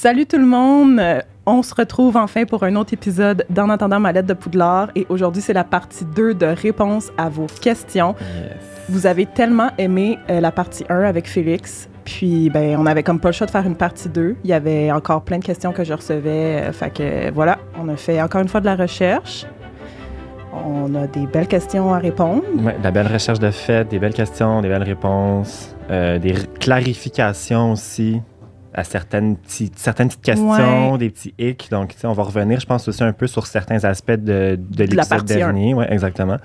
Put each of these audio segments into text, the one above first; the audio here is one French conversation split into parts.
Salut tout le monde! On se retrouve enfin pour un autre épisode d'En attendant ma lettre de Poudlard. Et aujourd'hui, c'est la partie 2 de réponse à vos questions. Yes. Vous avez tellement aimé la partie 1 avec Félix. Puis, on avait comme pas le choix de faire une partie 2. Il y avait encore plein de questions que je recevais. Fait que voilà, on a fait encore une fois de la recherche. On a des belles questions à répondre. Ouais, de la belle recherche de fait, des belles questions, des belles réponses, des clarifications aussi à certaines petites questions, des petits hicks. Donc, on va revenir, je pense, aussi un peu sur certains aspects de l'épisode dernier. Oui, exactement.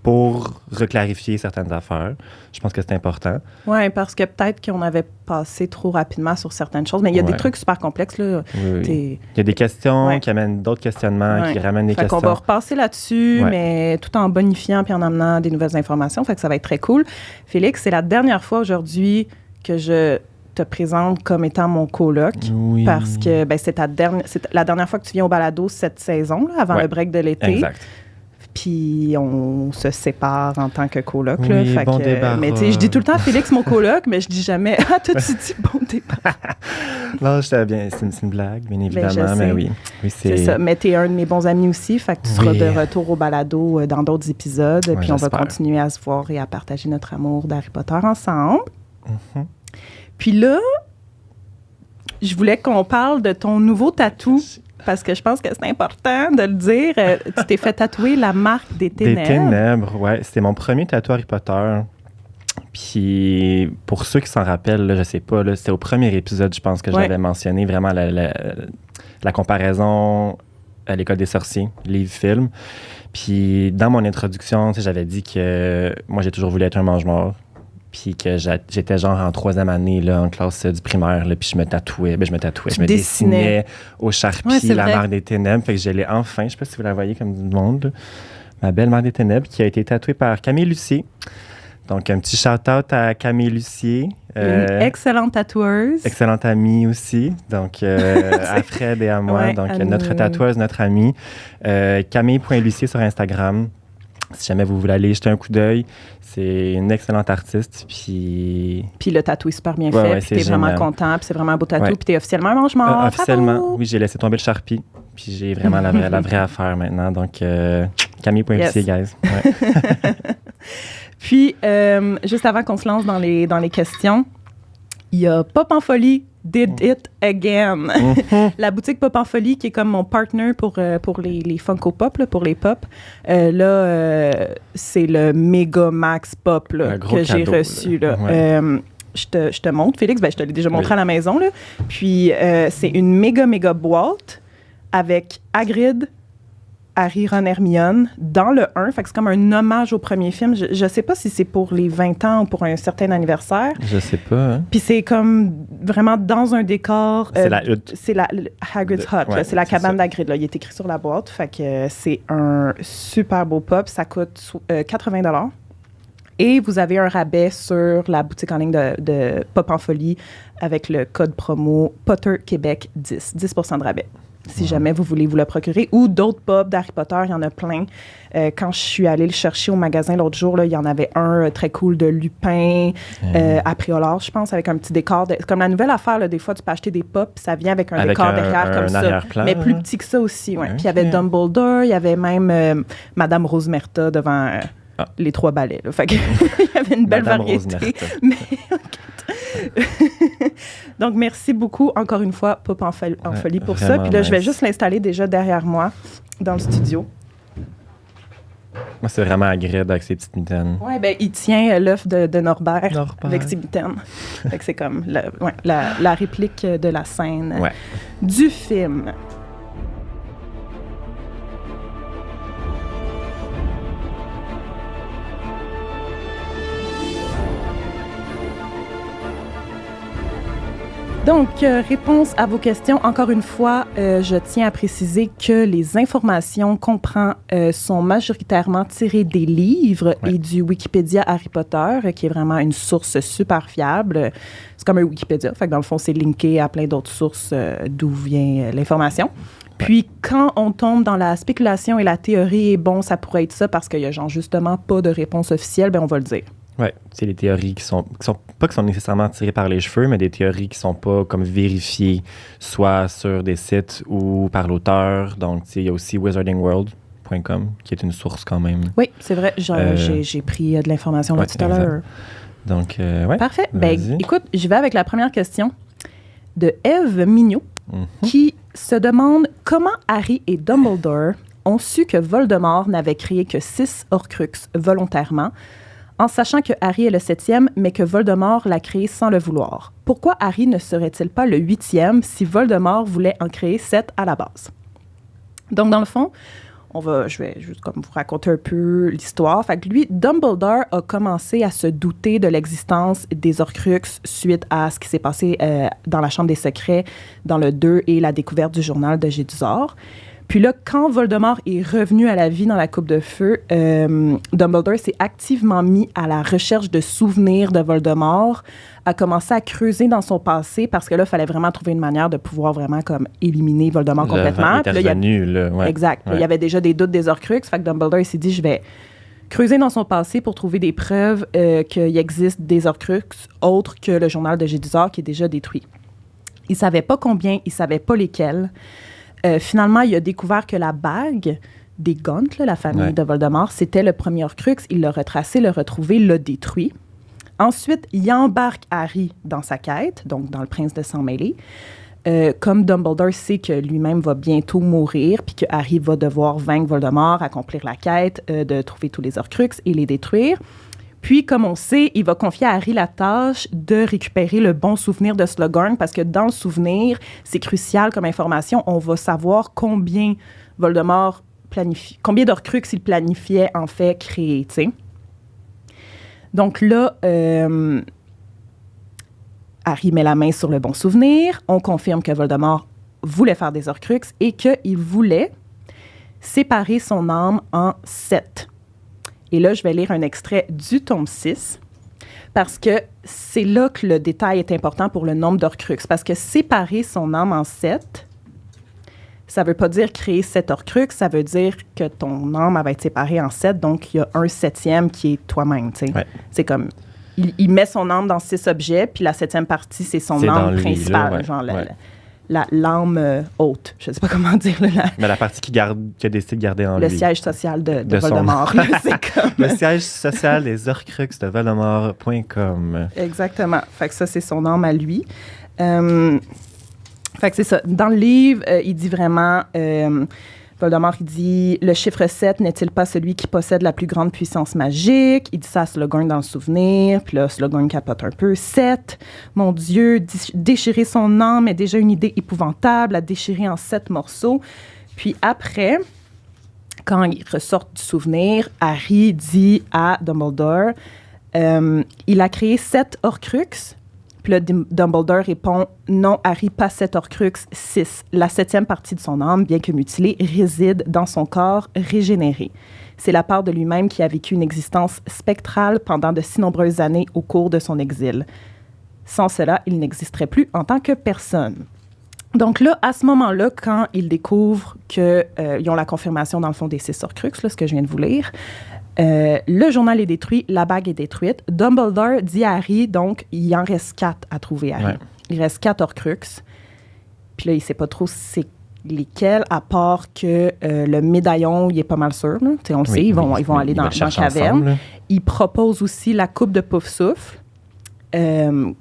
Pour reclarifier certaines affaires. Je pense que c'est important. Oui, parce que peut-être qu'on avait passé trop rapidement sur certaines choses, mais il y a des trucs super complexes. Là. Oui. Il y a des questions qui amènent d'autres questionnements, qui ramènent des questions. On va repasser là-dessus, mais tout en bonifiant puis en amenant des nouvelles informations. Fait que ça va être très cool. Félix, c'est la dernière fois aujourd'hui que je te présente comme étant mon coloc, parce que c'est la dernière fois que tu viens au balado cette saison, là, avant le break de l'été. Exact. Puis on se sépare en tant que coloc. Oui, là, fait bon que, débarras. mais tu sais, je dis tout le temps Félix mon coloc, mais je dis jamais toi tu dis bon débarras. Non, j'étais bien, c'est une blague, bien évidemment, mais oui, c'est ça. Mais t'es un de mes bons amis aussi, fait que tu seras de retour au balado dans d'autres épisodes, puis on va continuer à se voir et à partager notre amour d'Harry Potter ensemble. Mm-hmm. Puis là, je voulais qu'on parle de ton nouveau tatou. Parce que je pense que c'est important de le dire. Tu t'es fait tatouer la marque des ténèbres. Des ténèbres, oui. C'était mon premier tatou Harry Potter. Puis, pour ceux qui s'en rappellent, là, je sais pas, là, c'était au premier épisode, je pense, que j'avais mentionné vraiment la comparaison à l'École des sorciers, livre-film. Puis, dans mon introduction, j'avais dit que moi, j'ai toujours voulu être un mange-mort. Puis que j'étais genre en 3e année là, en classe du primaire, là, puis je me tatouais, je me dessinais au Sharpie la marque des ténèbres. Fait que je l'ai enfin, je sais pas si vous la voyez comme du monde, là, ma belle marque des ténèbres qui a été tatouée par Camille Lucier. Donc un petit shout-out à Camille Lucier. Une excellente tatoueuse. Excellente amie aussi. Donc à Fred et à moi. Donc notre tatoueuse, notre amie. Camille.Lucier sur Instagram. Si jamais vous voulez aller jeter un coup d'œil, c'est une excellente artiste. Puis le tatou est super bien fait. Puis t'es vraiment content. Puis c'est vraiment un beau tatou. Puis t'es officiellement un mange-mort. Officiellement, oui, j'ai laissé tomber le Sharpie. Puis j'ai vraiment la vraie affaire maintenant. Donc, Camille.Lucier, guys. Ouais. Puis, juste avant qu'on se lance dans les questions, il y a Pop en Folie. Did it again. La boutique Pop en Folie, qui est comme mon partner pour les Funko Pop, là, pour les pop. C'est le méga max pop là, que j'ai reçu. Là. Ouais. Je te montre, Félix. Je te l'ai déjà montré à la maison. Là. Puis, c'est une méga boîte avec Hagrid, Harry, Ron, Hermione dans le 1. Fait que c'est comme un hommage au premier film. Je sais pas si c'est pour les 20 ans ou pour un certain anniversaire. Je sais pas. Hein? Puis c'est comme vraiment dans un décor... c'est la hutte. C'est la Hagrid's Hut. Ouais, c'est la cabane d'Hagrid. Là. Il est écrit sur la boîte. Fait que c'est un super beau pop. Ça coûte 80 $. Et vous avez un rabais sur la boutique en ligne de Pop en Folie avec le code promo PotterQuébec 10 % de rabais. Si jamais vous voulez vous le procurer. Ou d'autres pop d'Harry Potter, il y en a plein. Quand je suis allée le chercher au magasin l'autre jour, là, il y en avait un très cool de Lupin, à Priolard, je pense, avec un petit décor. Comme la nouvelle affaire, là, des fois, tu peux acheter des pop, puis ça vient avec un décor derrière comme ça. Mais plus petit que ça aussi. Ouais. Puis il y avait Dumbledore, il y avait même Madame Rosemerta devant les 3 balais. Là. Fait que, il y avait une belle Madame variété. Mais, donc, merci beaucoup, encore une fois, Pop en Folie pour ça. Puis là, je vais juste l'installer déjà derrière moi, dans le studio. Moi, c'est vraiment agréable avec ses petites mitaines. Oui, il tient l'œuf de Norbert avec ses mitaines. Fait que c'est comme la réplique de la scène du film. Donc, réponse à vos questions. Encore une fois, je tiens à préciser que les informations qu'on prend sont majoritairement tirées des livres et du Wikipédia Harry Potter, qui est vraiment une source super fiable. C'est comme un Wikipédia. Fait que dans le fond, c'est linké à plein d'autres sources d'où vient l'information. Puis, quand on tombe dans la spéculation et la théorie, ça pourrait être ça parce qu'il y a justement pas de réponse officielle, on va le dire. Oui, c'est des théories qui sont nécessairement tirées par les cheveux, mais des théories qui sont pas comme vérifiées, soit sur des sites ou par l'auteur. Donc, il y a aussi wizardingworld.com, qui est une source quand même. Oui, c'est vrai. J'ai pris de l'information là tout à l'heure. Donc, ouais. Parfait. Ben, écoute, je vais avec la première question de Eve Mignot, qui se demande comment Harry et Dumbledore ont su que Voldemort n'avait créé que 6 Horcruxes volontairement, en sachant que Harry est le 7e, mais que Voldemort l'a créé sans le vouloir. Pourquoi Harry ne serait-il pas le 8e si Voldemort voulait en créer 7 à la base? Donc, dans le fond, je vais juste comme vous raconter un peu l'histoire. Fait que lui, Dumbledore a commencé à se douter de l'existence des Horcruxes suite à ce qui s'est passé dans la Chambre des Secrets dans le 2 et la découverte du journal de Gédusor. Puis là, quand Voldemort est revenu à la vie dans la Coupe de Feu, Dumbledore s'est activement mis à la recherche de souvenirs de Voldemort, a commencé à creuser dans son passé parce que là, il fallait vraiment trouver une manière de pouvoir vraiment comme éliminer Voldemort complètement. Exact. Ouais. Il y avait déjà des doutes des Horcruxes, fait que Dumbledore s'est dit, je vais creuser dans son passé pour trouver des preuves qu'il existe des Horcruxes autres que le journal de Gédusor qui est déjà détruit. Il ne savait pas combien, il ne savait pas lesquels. Finalement, il a découvert que la bague des Gaunt, la famille de Voldemort, c'était le premier Horcrux. Il l'a retracé, l'a retrouvé, l'a détruit. Ensuite, il embarque Harry dans sa quête, donc dans le Prince de Sang-Mêlé. Comme Dumbledore sait que lui-même va bientôt mourir, puis que Harry va devoir vaincre Voldemort, accomplir la quête de trouver tous les Horcrux et les détruire. Puis, comme on sait, il va confier à Harry la tâche de récupérer le bon souvenir de Slughorn parce que dans le souvenir, c'est crucial comme information. On va savoir combien Voldemort combien d'Horcrux il planifiait en fait créer, tu sais. Donc là, Harry met la main sur le bon souvenir. On confirme que Voldemort voulait faire des Horcrux et qu'il voulait séparer son âme en 7. Et là, je vais lire un extrait du tome 6 parce que c'est là que le détail est important pour le nombre d'Horcruxes. Parce que séparer son âme en 7, ça ne veut pas dire créer 7 Horcruxes, ça veut dire que ton âme elle va être séparée en 7, donc il y a un 7e qui est toi-même. Ouais. C'est comme, il met son âme dans 6 objets, puis la 7e partie, c'est son âme principale, genre l'âme haute. Je ne sais pas comment dire. Mais la partie qui a décidé de garder en lui. Le siège social de Voldemort. C'est comme... Le siège social des Horcruxes de Voldemort.com. Exactement. Fait que ça, c'est son âme à lui. Fait que c'est ça. Dans le livre, il dit vraiment... Voldemort, il dit « Le chiffre 7 n'est-il pas celui qui possède la plus grande puissance magique? » Il dit ça à Slughorn dans le souvenir. Puis là, Slughorn capote un peu. « 7, mon Dieu, déchirer son âme est déjà une idée épouvantable, à déchirer en 7 morceaux. » Puis après, quand il ressort du souvenir, Harry dit à Dumbledore il a créé 7 Horcruxes. Puis là, Dumbledore répond « Non, Harry, pas 7 Horcruxes, 6. La 7e partie de son âme, bien que mutilée, réside dans son corps régénéré. C'est la part de lui-même qui a vécu une existence spectrale pendant de si nombreuses années au cours de son exil. Sans cela, il n'existerait plus en tant que personne. » Donc là, à ce moment-là, quand ils découvrent qu'ils ont la confirmation, dans le fond, des 6 Horcruxes, là, ce que je viens de vous lire, le journal est détruit, la bague est détruite. Dumbledore dit à Harry, donc, il en reste 4 à trouver, Harry. Ouais. Il reste 4 Horcruxes. Puis là, il ne sait pas trop c'est lesquels, à part que le médaillon, il est pas mal sûr. Là. On le sait, ils vont aller dans la caverne. Il propose aussi la coupe de Poufsouffle,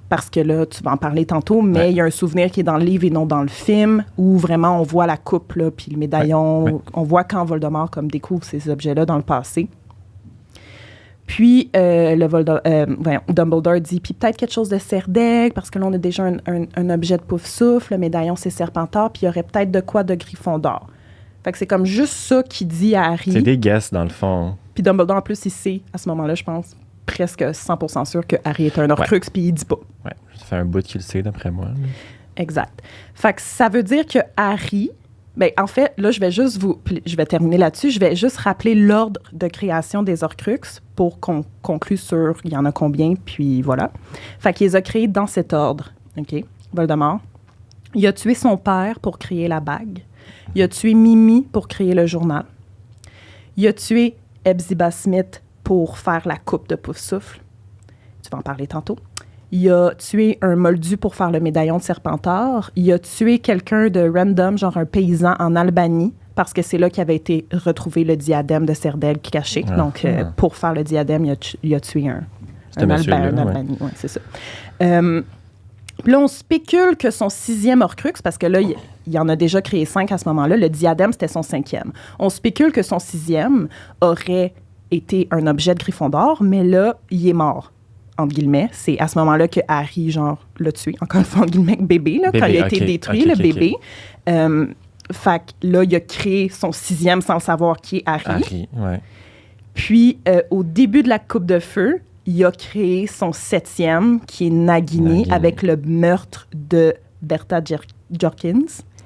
parce que là, tu vas en parler tantôt, mais il y a un souvenir qui est dans le livre et non dans le film, où vraiment on voit la coupe, là, puis le médaillon. On voit quand Voldemort comme, découvre ces objets-là dans le passé. Puis, Dumbledore dit, puis peut-être quelque chose de Serdaigle, parce que là, on a déjà un objet de Poufsouffle, le médaillon, c'est Serpentard, puis il y aurait peut-être de quoi de Gryffondor. Fait que c'est comme juste ça qu'il dit à Harry. C'est des guesses, dans le fond. Puis Dumbledore, en plus, il sait, à ce moment-là, je pense, presque 100% sûr que Harry est un Horcrux, puis il dit pas. Ouais, ça fait un bout qu'il le sait, d'après moi. Exact. Fait que ça veut dire que Harry... Bien, en fait, là, je vais terminer là-dessus. Je vais juste rappeler l'ordre de création des Horcruxes pour qu'on conclue sur il y en a combien, puis voilà. Fait qu'il les a créés dans cet ordre, OK? Voldemort. Il a tué son père pour créer la bague. Il a tué Mimi pour créer le journal. Il a tué Hepzibah Smith pour faire la coupe de Poufsouffle. tu vas en parler tantôt. Il a tué un moldu pour faire le médaillon de Serpentard. Il a tué quelqu'un de random, genre un paysan en Albanie, parce que c'est là qu'avait été retrouvé le diadème de Serdaigle caché. Donc, pour faire le diadème, il a tué un Albanie. Ouais, c'est ça. Puis là, on spécule que son 6e Horcrux, parce que là, il en a déjà créé 5 à ce moment-là. Le diadème, c'était son 5e. On spécule que son 6e aurait été un objet de Gryffondor, mais là, il est mort, entre guillemets. C'est à ce moment-là que Harry, genre, l'a tué. Encore une fois, entre guillemets, bébé, là, quand il a été détruit, le bébé. Fait que là, il a créé son 6e sans savoir qui est Harry. Harry, ouais. Puis, au début de la Coupe de Feu, il a créé son 7e, qui est Nagini, avec le meurtre de Bertha Jorkins,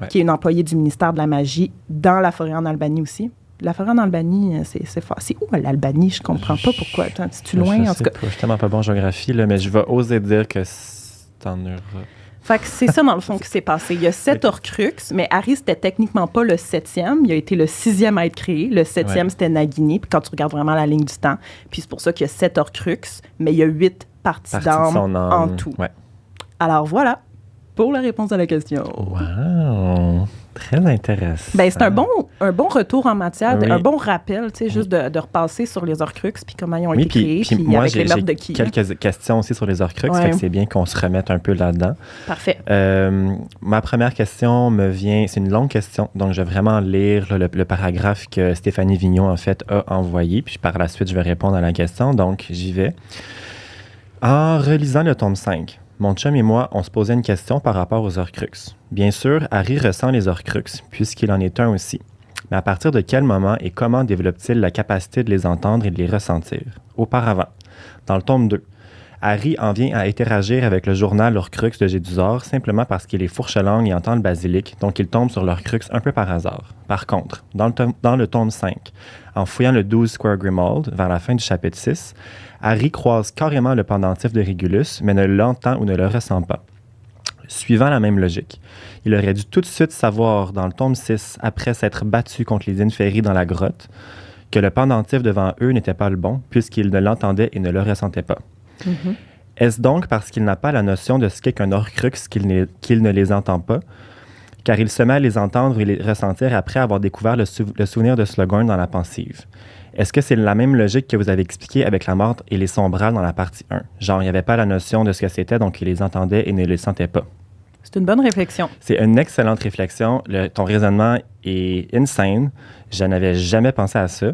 qui est une employée du ministère de la Magie, dans la forêt en Albanie aussi. La forêt en Albanie, c'est fort. C'est où l'Albanie? Je comprends pas pourquoi. C'est-tu loin, en tout cas? Je suis tellement pas bon en géographie, là, mais je vais oser dire que c'est en Europe. Fait que c'est ça, dans le fond, qui s'est passé. Il y a 7 Horcrux, mais Harry, c'était techniquement pas le 7e. Il a été le 6e à être créé. Le 7e, c'était Nagini. Puis quand tu regardes vraiment la ligne du temps, puis c'est pour ça qu'il y a 7 Horcrux, mais il y a 8 parties d'âme en tout. Ouais. Alors voilà, pour la réponse à la question. Wow! Très intéressant. Ben, c'est un bon retour en matière, un bon rappel, tu sais, juste de repasser sur les Horcrux, puis comment ils ont été créés, puis moi, avec les meurtres de qui. Quelques questions aussi sur les Horcrux, fait que c'est bien qu'on se remette un peu là-dedans. Parfait. Ma première question me vient, c'est une longue question, donc je vais vraiment lire le paragraphe que Stéphanie Vignon, en fait, a envoyé, puis par la suite, je vais répondre à la question, donc j'y vais. En relisant le tome 5, mon chum et moi, on se posait une question par rapport aux Horcrux. Bien sûr, Harry ressent les Horcrux, puisqu'il en est un aussi. Mais à partir de quel moment et comment développe-t-il la capacité de les entendre et de les ressentir? Auparavant, dans le tome 2, Harry en vient à interagir avec le journal Horcrux de Gédusor simplement parce qu'il est fourche-langue et entend le basilic, donc il tombe sur l'Horcrux un peu par hasard. Par contre, dans le tome 5, en fouillant le 12 Square Grimald, vers la fin du chapitre 6, Harry croise carrément le pendentif de Régulus, mais ne l'entend ou ne le ressent pas. Suivant la même logique, il aurait dû tout de suite savoir dans le tome 6, après s'être battu contre les Inferi dans la grotte, que le pendentif devant eux n'était pas le bon, puisqu'il ne l'entendait et ne le ressentait pas. Mm-hmm. Est-ce donc parce qu'il n'a pas la notion de ce qu'est qu'un Horcrux qu'il ne les entend pas, car il se met à les entendre et les ressentir après avoir découvert le souvenir de Slughorn dans la pensive? Est-ce que c'est la même logique que vous avez expliquée avec la mort et les sombrales dans la partie 1? Genre, il n'y avait pas la notion de ce que c'était, donc il les entendait et ne les sentait pas. C'est une bonne réflexion. C'est une excellente réflexion. Ton raisonnement est insane. Je n'avais jamais pensé à ça.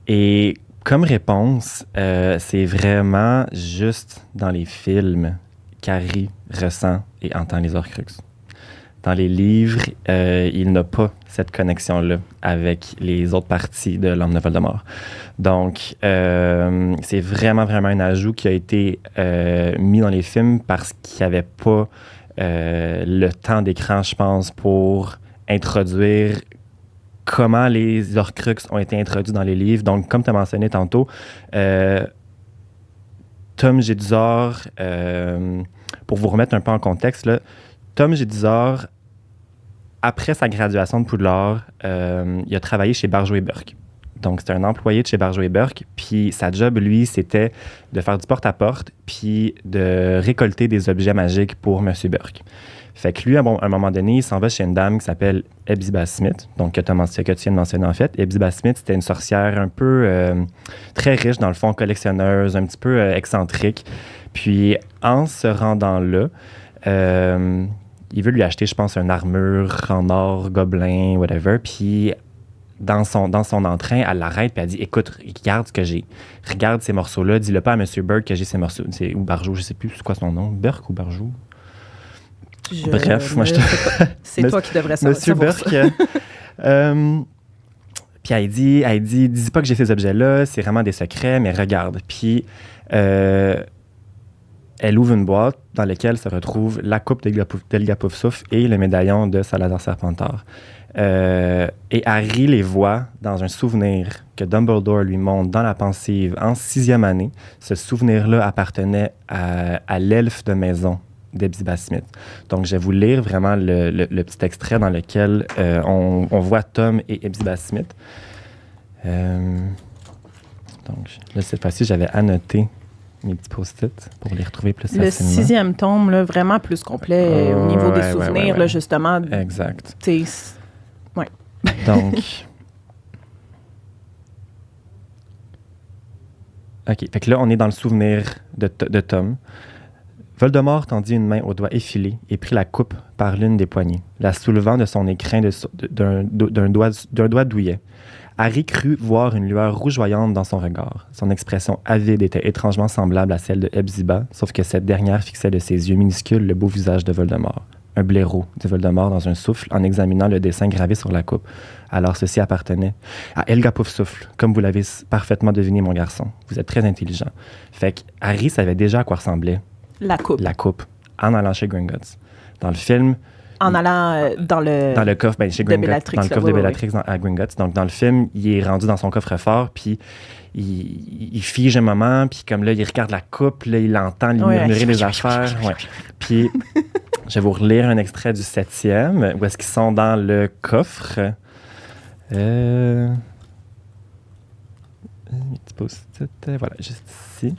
Et comme réponse, c'est vraiment juste dans les films qu'Harry ressent et entend les Horcrux. Dans les livres, il n'a pas cette connexion-là avec les autres parties de l'Homme de Voldemort. Donc, c'est vraiment, vraiment un ajout qui a été mis dans les films parce qu'il n'y avait pas le temps d'écran, je pense, pour introduire comment les Horcrux ont été introduits dans les livres. Donc, comme tu as mentionné tantôt, Tom Jedusor, pour vous remettre un peu en contexte, là, Tom Jedusor, après sa graduation de Poudlard, il a travaillé chez Barjo et Burke. Donc, c'était un employé de chez Barjo et Burke. Puis, sa job, lui, c'était de faire du porte-à-porte puis de récolter des objets magiques pour M. Burke. Fait que lui, à un moment donné, il s'en va chez une dame qui s'appelle Hepzibah Smith, donc que tu viens de mentionner en fait. Hepzibah Smith, c'était une sorcière un peu très riche, dans le fond, collectionneuse, un petit peu excentrique. Puis, en se rendant là, il veut lui acheter, je pense, une armure en or, gobelin, whatever. Puis, dans son entrain, elle l'arrête et elle dit « Écoute, regarde ce que j'ai. Regarde ces morceaux-là. Dis-le pas à M. Burke que j'ai ces morceaux. » Ou Barjo, je sais plus c'est quoi son nom. Burke ou Barjo? Bref, moi je te... C'est toi qui devrais savoir. Monsieur Burke. Puis elle dit, dis pas que j'ai ces objets-là, c'est vraiment des secrets, mais regarde. Puis elle ouvre une boîte dans laquelle se retrouve la coupe d'Helga Poufsouffle et le médaillon de Salazar Serpentard. Et Harry les voit dans un souvenir que Dumbledore lui montre dans la pensive en 6e année. Ce souvenir-là appartenait à l'elfe de maison d'Hepzibah Smith. Donc, je vais vous lire vraiment le petit extrait dans lequel on voit Tom et Hepzibah Smith. Donc, là, cette fois-ci, j'avais annoté mes petits post-it pour les retrouver plus Le facilement. 6e tome, là, vraiment plus complet au niveau des souvenirs, là, justement. Exact. Ouais. Donc... OK. Fait que là, on est dans le souvenir de Tom. Voldemort tendit une main au doigt effilé et prit la coupe par l'une des poignées, la soulevant de son écrin d'un doigt douillet. Harry crut voir une lueur rougeoyante dans son regard. Son expression avide était étrangement semblable à celle de Hepzibah, sauf que cette dernière fixait de ses yeux minuscules le beau visage de Voldemort. Un blaireau, dit Voldemort dans un souffle en examinant le dessin gravé sur la coupe. Alors ceci appartenait à Helga Poufsouffle, comme vous l'avez parfaitement deviné, mon garçon. Vous êtes très intelligent. Fait que Harry savait déjà à quoi ressemblait la coupe en allant chez Gringotts. Dans le film... En allant dans le coffre, chez Gringotts, dans le coffre de Bellatrix à Gringotts. Donc, dans le film, il est rendu dans son coffre-fort, puis il fige un moment, puis comme là, il regarde la coupe, là, il entend murmurer des affaires. Ouais. Puis, je vais vous relire un extrait du 7e, où est-ce qu'ils sont dans le coffre. Mes petits post-it, voilà, juste ici.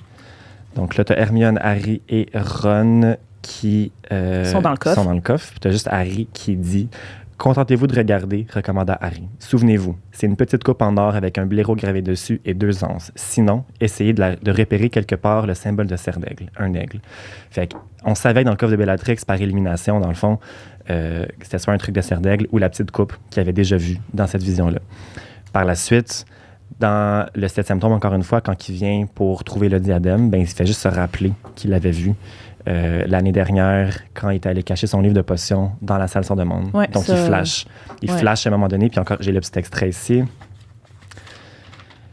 Donc là, tu as Hermione, Harry et Ron qui sont dans le coffre. Puis tu as juste Harry qui dit « Contentez-vous de regarder », recommanda Harry. « Souvenez-vous, c'est une petite coupe en or avec un blaireau gravé dessus et 2 anses. Sinon, essayez de repérer quelque part le symbole de serre d'aigle, un aigle. » Fait qu'on savait que dans le coffre de Bellatrix, par élimination, dans le fond, c'était soit un truc de serre d'aigle ou la petite coupe qu'il avait déjà vue dans cette vision-là. Par la suite... Dans le 7e tome, encore une fois, quand il vient pour trouver le diadème, il fait juste se rappeler qu'il l'avait vu l'année dernière quand il est allé cacher son livre de potions dans la salle de monde. Ouais, donc, il flash. Il flash à un moment donné, puis encore, j'ai le petit extrait ici.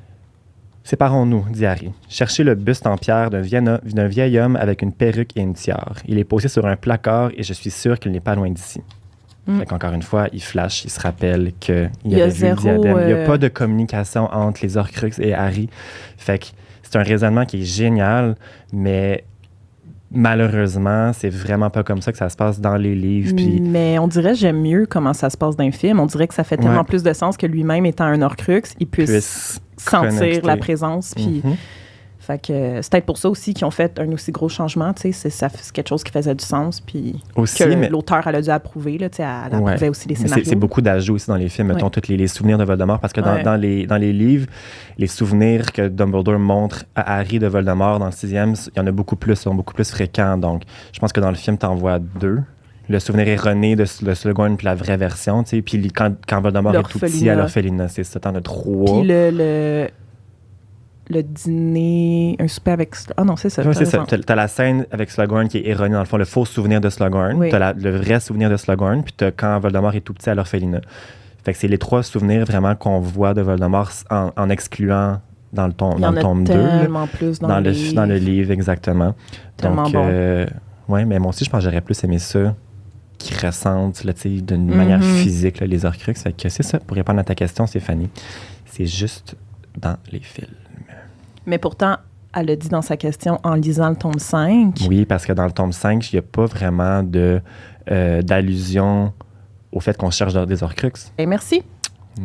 « Séparons-nous, dit Harry. Cherchez le buste en pierre d'un vieil homme avec une perruque et une tiare. Il est posé sur un placard et je suis sûr qu'il n'est pas loin d'ici. » Fait qu'encore une fois, il flash, il se rappelle qu'il avait vu le diadème. Il n'y a pas de communication entre les Horcruxes et Harry. Fait que c'est un raisonnement qui est génial, mais malheureusement, c'est vraiment pas comme ça que ça se passe dans les livres. Puis... Mais on dirait, j'aime mieux comment ça se passe dans les films. On dirait que ça fait tellement plus de sens que lui-même étant un Horcrux, il puisse sentir la présence. Puis... Fait que c'est peut-être pour ça aussi qu'ils ont fait un aussi gros changement, tu sais, c'est quelque chose qui faisait du sens, puis aussi, que l'auteur, elle a dû approuver, là, tu sais, elle approuvait aussi les scénarios. C'est beaucoup d'ajouts aussi dans les films, mettons, tous les souvenirs de Voldemort, parce que dans les livres, les souvenirs que Dumbledore montre à Harry de Voldemort dans le 6e, il y en a beaucoup plus, sont beaucoup plus fréquents, donc je pense que dans le film, t'en vois 2. Le souvenir erroné de Slughorn puis la vraie version, tu sais, puis quand Voldemort est tout petit à l'orphelinat, c'est ça, t'en as 3. Puis le dîner, un souper avec... Ah non, c'est ça. Oui, c'est ça. T'as la scène avec Slughorn qui est erronée, dans le fond, le faux souvenir de Slughorn. Oui. T'as le vrai souvenir de Slughorn, puis t'as quand Voldemort est tout petit à l'orphelinat. Fait que c'est les 3 souvenirs vraiment qu'on voit de Voldemort en excluant dans le tome 2. Tellement plus dans le livre. Dans le livre, exactement. Tellement donc, bon. Oui, mais moi aussi, je pense que j'aurais plus aimé ça, qui ressentent là, d'une manière physique là, les Horcruxes. Fait que c'est ça. Pour répondre à ta question, Stéphanie, c'est juste dans les films. Mais pourtant, elle a dit dans sa question en lisant le tome 5. Oui, parce que dans le tome 5, il n'y a pas vraiment d'allusion au fait qu'on cherche des Horcruxes. Et merci,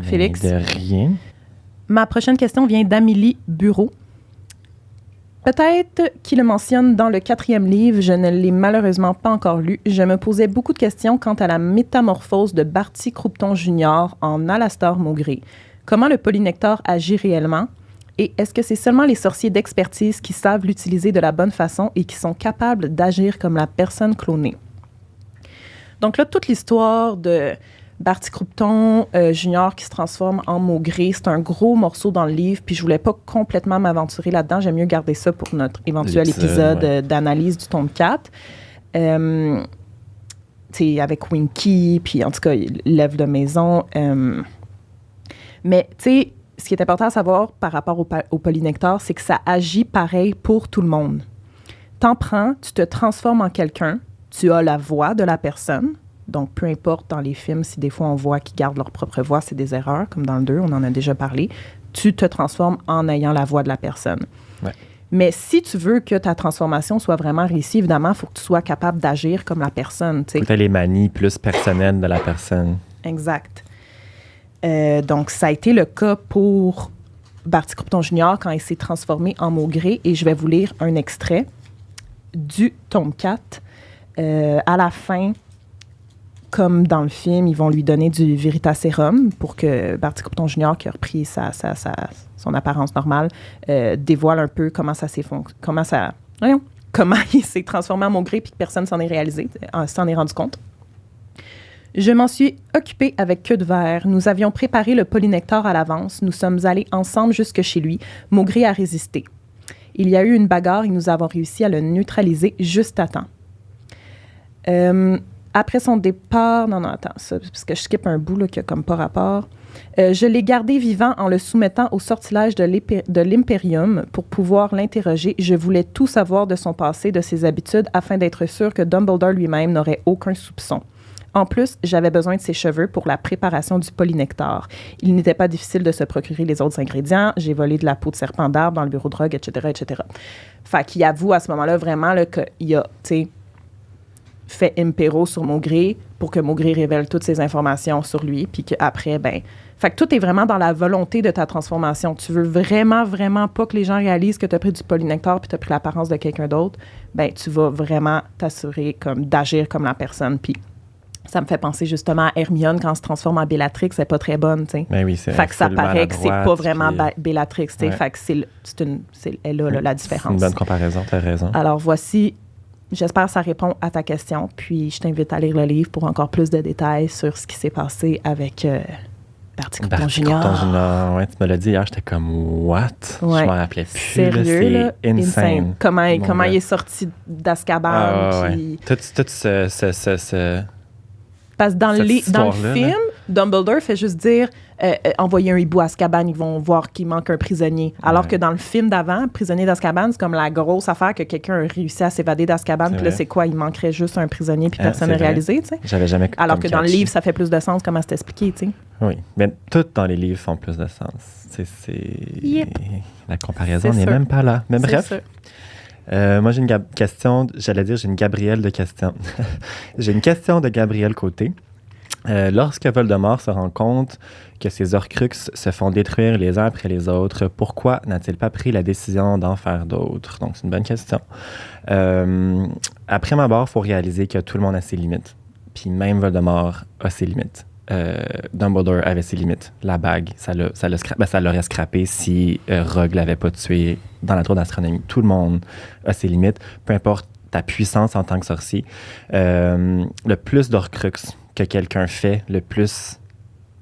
Félix. De rien. Ma prochaine question vient d'Amélie Bureau. Peut-être qu'il le mentionne dans le 4e livre, je ne l'ai malheureusement pas encore lu. Je me posais beaucoup de questions quant à la métamorphose de Barty Croupton Jr. en Alastor Maugré. Comment le polynectar agit réellement? Et est-ce que c'est seulement les sorciers d'expertise qui savent l'utiliser de la bonne façon et qui sont capables d'agir comme la personne clonée? Donc là, toute l'histoire de Barty Croupton Junior qui se transforme en Maugré, c'est un gros morceau dans le livre, puis je voulais pas complètement m'aventurer là-dedans. J'aime mieux garder ça pour notre éventuel épisode d'analyse du tome 4. Avec Winky, puis en tout cas, l'œuvre de maison. Mais, tu sais, ce qui est important à savoir par rapport au polynectar, c'est que ça agit pareil pour tout le monde. T'en prends, tu te transformes en quelqu'un, tu as la voix de la personne, donc peu importe dans les films, si des fois on voit qu'ils gardent leur propre voix, c'est des erreurs, comme dans le 2, on en a déjà parlé, tu te transformes en ayant la voix de la personne. Ouais. Mais si tu veux que ta transformation soit vraiment réussie, évidemment, il faut que tu sois capable d'agir comme la personne. Il faut que tu aies les manies plus personnelles de la personne. Exact. Donc, ça a été le cas pour Barty Croupton Jr. quand il s'est transformé en Maugré. Et je vais vous lire un extrait du tome 4. À la fin, comme dans le film, ils vont lui donner du Veritaserum pour que Barty Croupton Jr., qui a repris son apparence normale, dévoile un peu comment il s'est transformé en Maugré puis que personne s'en est rendu compte. Je m'en suis occupée avec queue de verre. Nous avions préparé le polynectar à l'avance. Nous sommes allés ensemble jusque chez lui. Maugré a résisté. Il y a eu une bagarre et nous avons réussi à le neutraliser juste à temps. Après son départ... Non, attends, ça, parce que je skippe un bout là, qui a comme pas rapport. Je l'ai gardé vivant en le soumettant au sortilège de l'Imperium pour pouvoir l'interroger. Je voulais tout savoir de son passé, de ses habitudes, afin d'être sûr que Dumbledore lui-même n'aurait aucun soupçon. En plus, j'avais besoin de ses cheveux pour la préparation du polynectar. Il n'était pas difficile de se procurer les autres ingrédients. J'ai volé de la peau de serpent d'arbre dans le bureau de drogue, etc., etc. Fait qu'il avoue à ce moment-là vraiment là, qu'il a, tu sais, fait impéro sur Maugré pour que Maugré révèle toutes ces informations sur lui, puis qu'après, ben... Fait que tout est vraiment dans la volonté de ta transformation. Tu veux vraiment, vraiment pas que les gens réalisent que tu as pris du polynectar puis tu as pris l'apparence de quelqu'un d'autre. Ben, tu vas vraiment t'assurer comme d'agir comme la personne, puis ça me fait penser justement à Hermione quand elle se transforme en Bellatrix, elle n'est pas très bonne, tu sais. Ben oui, c'est fait que ça paraît que c'est pas vraiment Bellatrix, tu sais. Ouais. Fait que elle là, la différence. C'est une bonne comparaison, tu as raison. Alors voici, j'espère que ça répond à ta question, puis je t'invite à lire le livre pour encore plus de détails sur ce qui s'est passé avec Barty Croupton Jr. Ouais, tu me l'as dit hier, j'étais comme « what? Ouais. Je m'en rappelais plus. Sérieux, là, c'est insane. Comment il est sorti d'Azkaban. Puis... Tout ce Parce que dans le film, là. Dumbledore fait juste dire envoyer un hibou à Azkaban, ils vont voir qu'il manque un prisonnier. Alors que dans le film d'avant, Prisonnier d'Azkaban, c'est comme la grosse affaire que quelqu'un a réussi à s'évader d'Azkaban. Puis là, c'est quoi? Il manquerait juste un prisonnier, puis personne n'a réalisé, tu sais. J'avais jamais. Alors que dans le livre, ça fait plus de sens, comment c'est expliqué, tu sais. Oui, mais tout dans les livres font plus de sens. Yep. La comparaison n'est même pas là. Mais bref. Moi, j'ai une question, j'ai une Gabrielle de questions. J'ai une question de Gabrielle Côté. Lorsque Voldemort se rend compte que ses Horcruxes se font détruire les uns après les autres, pourquoi n'a-t-il pas pris la décision d'en faire d'autres? Donc, c'est une bonne question. Après ma barre, il faut réaliser que tout le monde a ses limites. Puis même Voldemort a ses limites. Dumbledore avait ses limites. La bague, ça l'aurait scrappé si Rogue l'avait pas tué dans la tour d'astronomie. Tout le monde a ses limites, peu importe ta puissance en tant que sorcier. Le plus d'Horcruxes que quelqu'un fait, le plus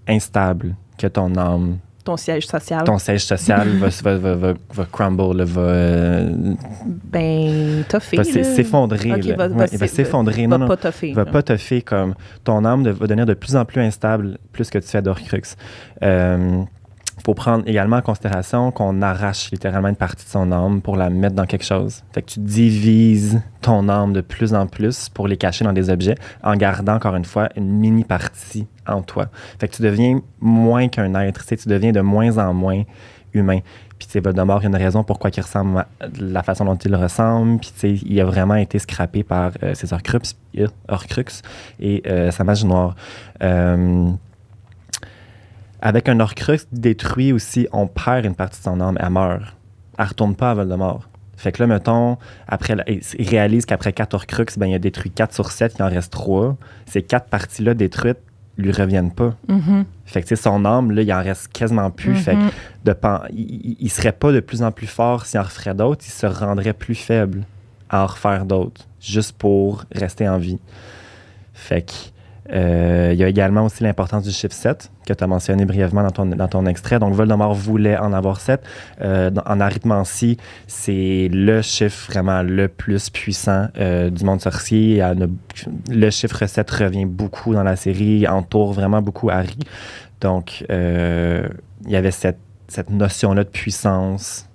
instable que ton âme... Ton siège social. Ton siège social va crumble, toffer. Va s'effondrer. Okay, il va s'effondrer. Va pas toffer. Va pas toffer comme... Ton âme va devenir de plus en plus instable plus que tu fais d'Horcrux. Il faut prendre également en considération qu'on arrache littéralement une partie de son âme pour la mettre dans quelque chose. Fait que tu divises ton âme de plus en plus pour les cacher dans des objets en gardant, encore une fois, une mini-partie en toi. Fait que tu deviens moins qu'un être. Tu deviens de moins en moins humain. Puis, tu sais, Voldemort, il y a une raison pourquoi il ressemble à la façon dont il ressemble. Puis, tu sais, il a vraiment été scrappé par ses Horcruxes et sa magie noire. Avec un Horcrux détruit aussi, on perd une partie de son âme. Elle meurt. Elle ne retourne pas à Voldemort. Fait que là, mettons, il réalise qu'après 4 Horcrux, il a détruit 4 sur 7, il en reste 3. Ces 4 parties-là détruites lui reviennent pas. Mm-hmm. Fait que son âme, là, il en reste quasiment plus. Mm-hmm. Fait que il serait pas de plus en plus fort s'il en referait d'autres, il se rendrait plus faible à en refaire d'autres, juste pour rester en vie. Fait que il y a également aussi l'importance du chiffre 7 que tu as mentionné brièvement dans ton extrait. Donc, Voldemort voulait en avoir 7. En arithmancie, c'est le chiffre vraiment le plus puissant du monde sorcier. Le chiffre 7 revient beaucoup dans la série, entoure vraiment beaucoup Harry. Donc, il y avait cette notion-là de puissance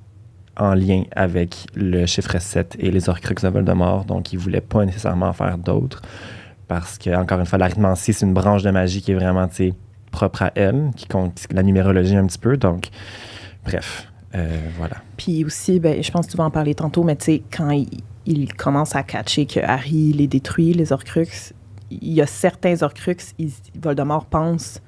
en lien avec le chiffre 7 et les Horcruxes de Voldemort. Donc, il ne voulait pas nécessairement en faire d'autres. Parce que, encore une fois, l'arithmancie, c'est une branche de magie qui est vraiment propre à elle, qui compte la numérologie un petit peu. Donc, bref, voilà. Puis aussi, je pense que tu vas en parler tantôt, mais tu sais, quand il commence à catcher que Harry les détruit, les Horcruxes, il y a certains Horcruxes, Voldemort pense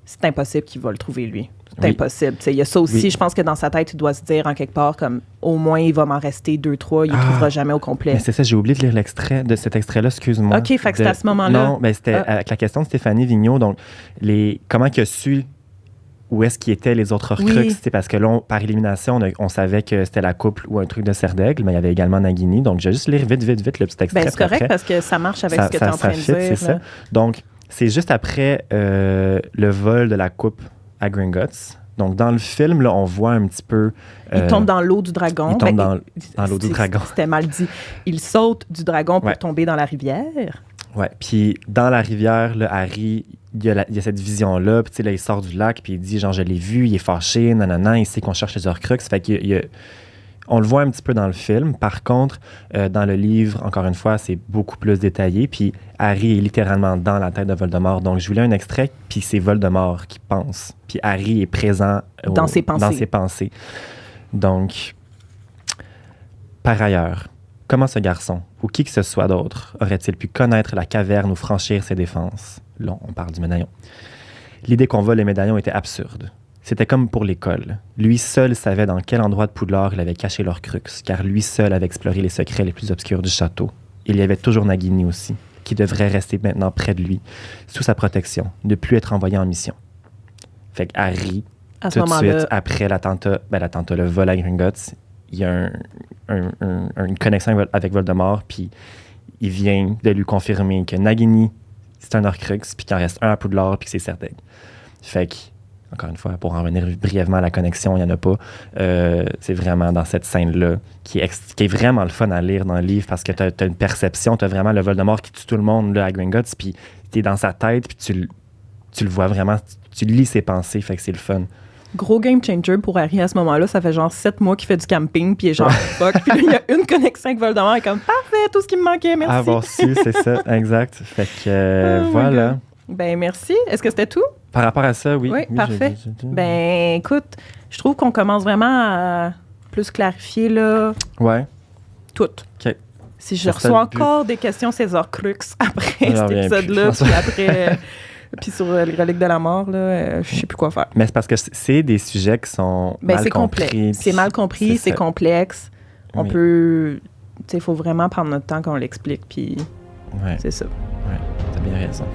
c'est impossible qu'il va le trouver, lui. C'est impossible. Il y a ça aussi, je pense que dans sa tête, il doit se dire en quelque part comme au moins il va m'en rester 2-3, il ne trouvera jamais au complet. Mais c'est ça, j'ai oublié de lire l'extrait de cet extrait-là, excuse-moi. OK, fait que c'était à ce moment-là. Non, mais c'était avec la question de Stéphanie Vigneault, donc comment il a su où est-ce qu'ils étaient les autres Horcruxes, c'est parce que là, par élimination, on savait que c'était la couple ou un truc de Serre d'Aigle, mais il y avait également Nagini, donc je vais juste lire vite le petit extrait. C'est correct parce que ça marche avec ce que tu es en train de dire. C'est ça. Donc, c'est juste après le vol de la coupe à Gringotts. Donc, dans le film, là, on voit un petit peu... il tombe dans l'eau du dragon. Il tombe dans l'eau du dragon. C'était mal dit. Il saute du dragon pour tomber dans la rivière. Ouais. Puis, dans la rivière, là, Harry, il y a cette vision-là. Puis, là, il sort du lac, puis il dit, genre, je l'ai vu, il est fâché, nanana, il sait qu'on cherche les Horcruxes. Fait on le voit un petit peu dans le film. Par contre, dans le livre, encore une fois, c'est beaucoup plus détaillé. Puis Harry est littéralement dans la tête de Voldemort. Donc, je voulais un extrait, puis c'est Voldemort qui pense. Puis Harry est présent dans ses pensées. Donc, par ailleurs, comment ce garçon, ou qui que ce soit d'autre, aurait-il pu connaître la caverne ou franchir ses défenses? Là, on parle du médaillon. L'idée qu'on vole les médaillons était absurde. C'était comme pour l'école. Lui seul savait dans quel endroit de Poudlard il avait caché l'Horcrux, car lui seul avait exploré les secrets les plus obscurs du château. Il y avait toujours Nagini aussi, qui devrait rester maintenant près de lui, sous sa protection, ne plus être envoyé en mission. Fait que Harry, tout de suite, après l'attentat, le vol à Gringotts, il y a une connexion avec Voldemort, puis il vient de lui confirmer que Nagini, c'est un Horcrux, puis qu'il en reste un à Poudlard, puis que c'est Serre d'Aigle. Fait que, encore une fois, pour en revenir brièvement à la connexion, il n'y en a pas. C'est vraiment dans cette scène-là qui est vraiment le fun à lire dans le livre parce que tu as une perception, tu as vraiment le Voldemort qui tue tout le monde là, à Gringotts, puis tu es dans sa tête, puis tu le vois vraiment, tu lis ses pensées, fait que c'est le fun. Gros game changer pour Harry à ce moment-là. Ça fait genre 7 mois qu'il fait du camping, puis il est genre fuck. Puis là, il y a une connexion avec Voldemort, il est comme parfait, tout ce qui me manquait, merci. Avoir su, c'est ça, exact. Fait que voilà. Ben merci. Est-ce que c'était tout? Par rapport à ça, oui. Oui, parfait. Ben écoute, je trouve qu'on commence vraiment à plus clarifier là. Ouais. Tout. OK. Si je reçois encore des questions ces Horcrux après cet épisode-là, puis après, puis sur les reliques de la mort, là, je sais plus quoi faire. Mais c'est parce que c'est des sujets qui sont mal compris. C'est mal compris, c'est complexe. On peut, tu sais, il faut vraiment prendre notre temps qu'on l'explique, puis c'est ça. Ouais, t'as bien raison.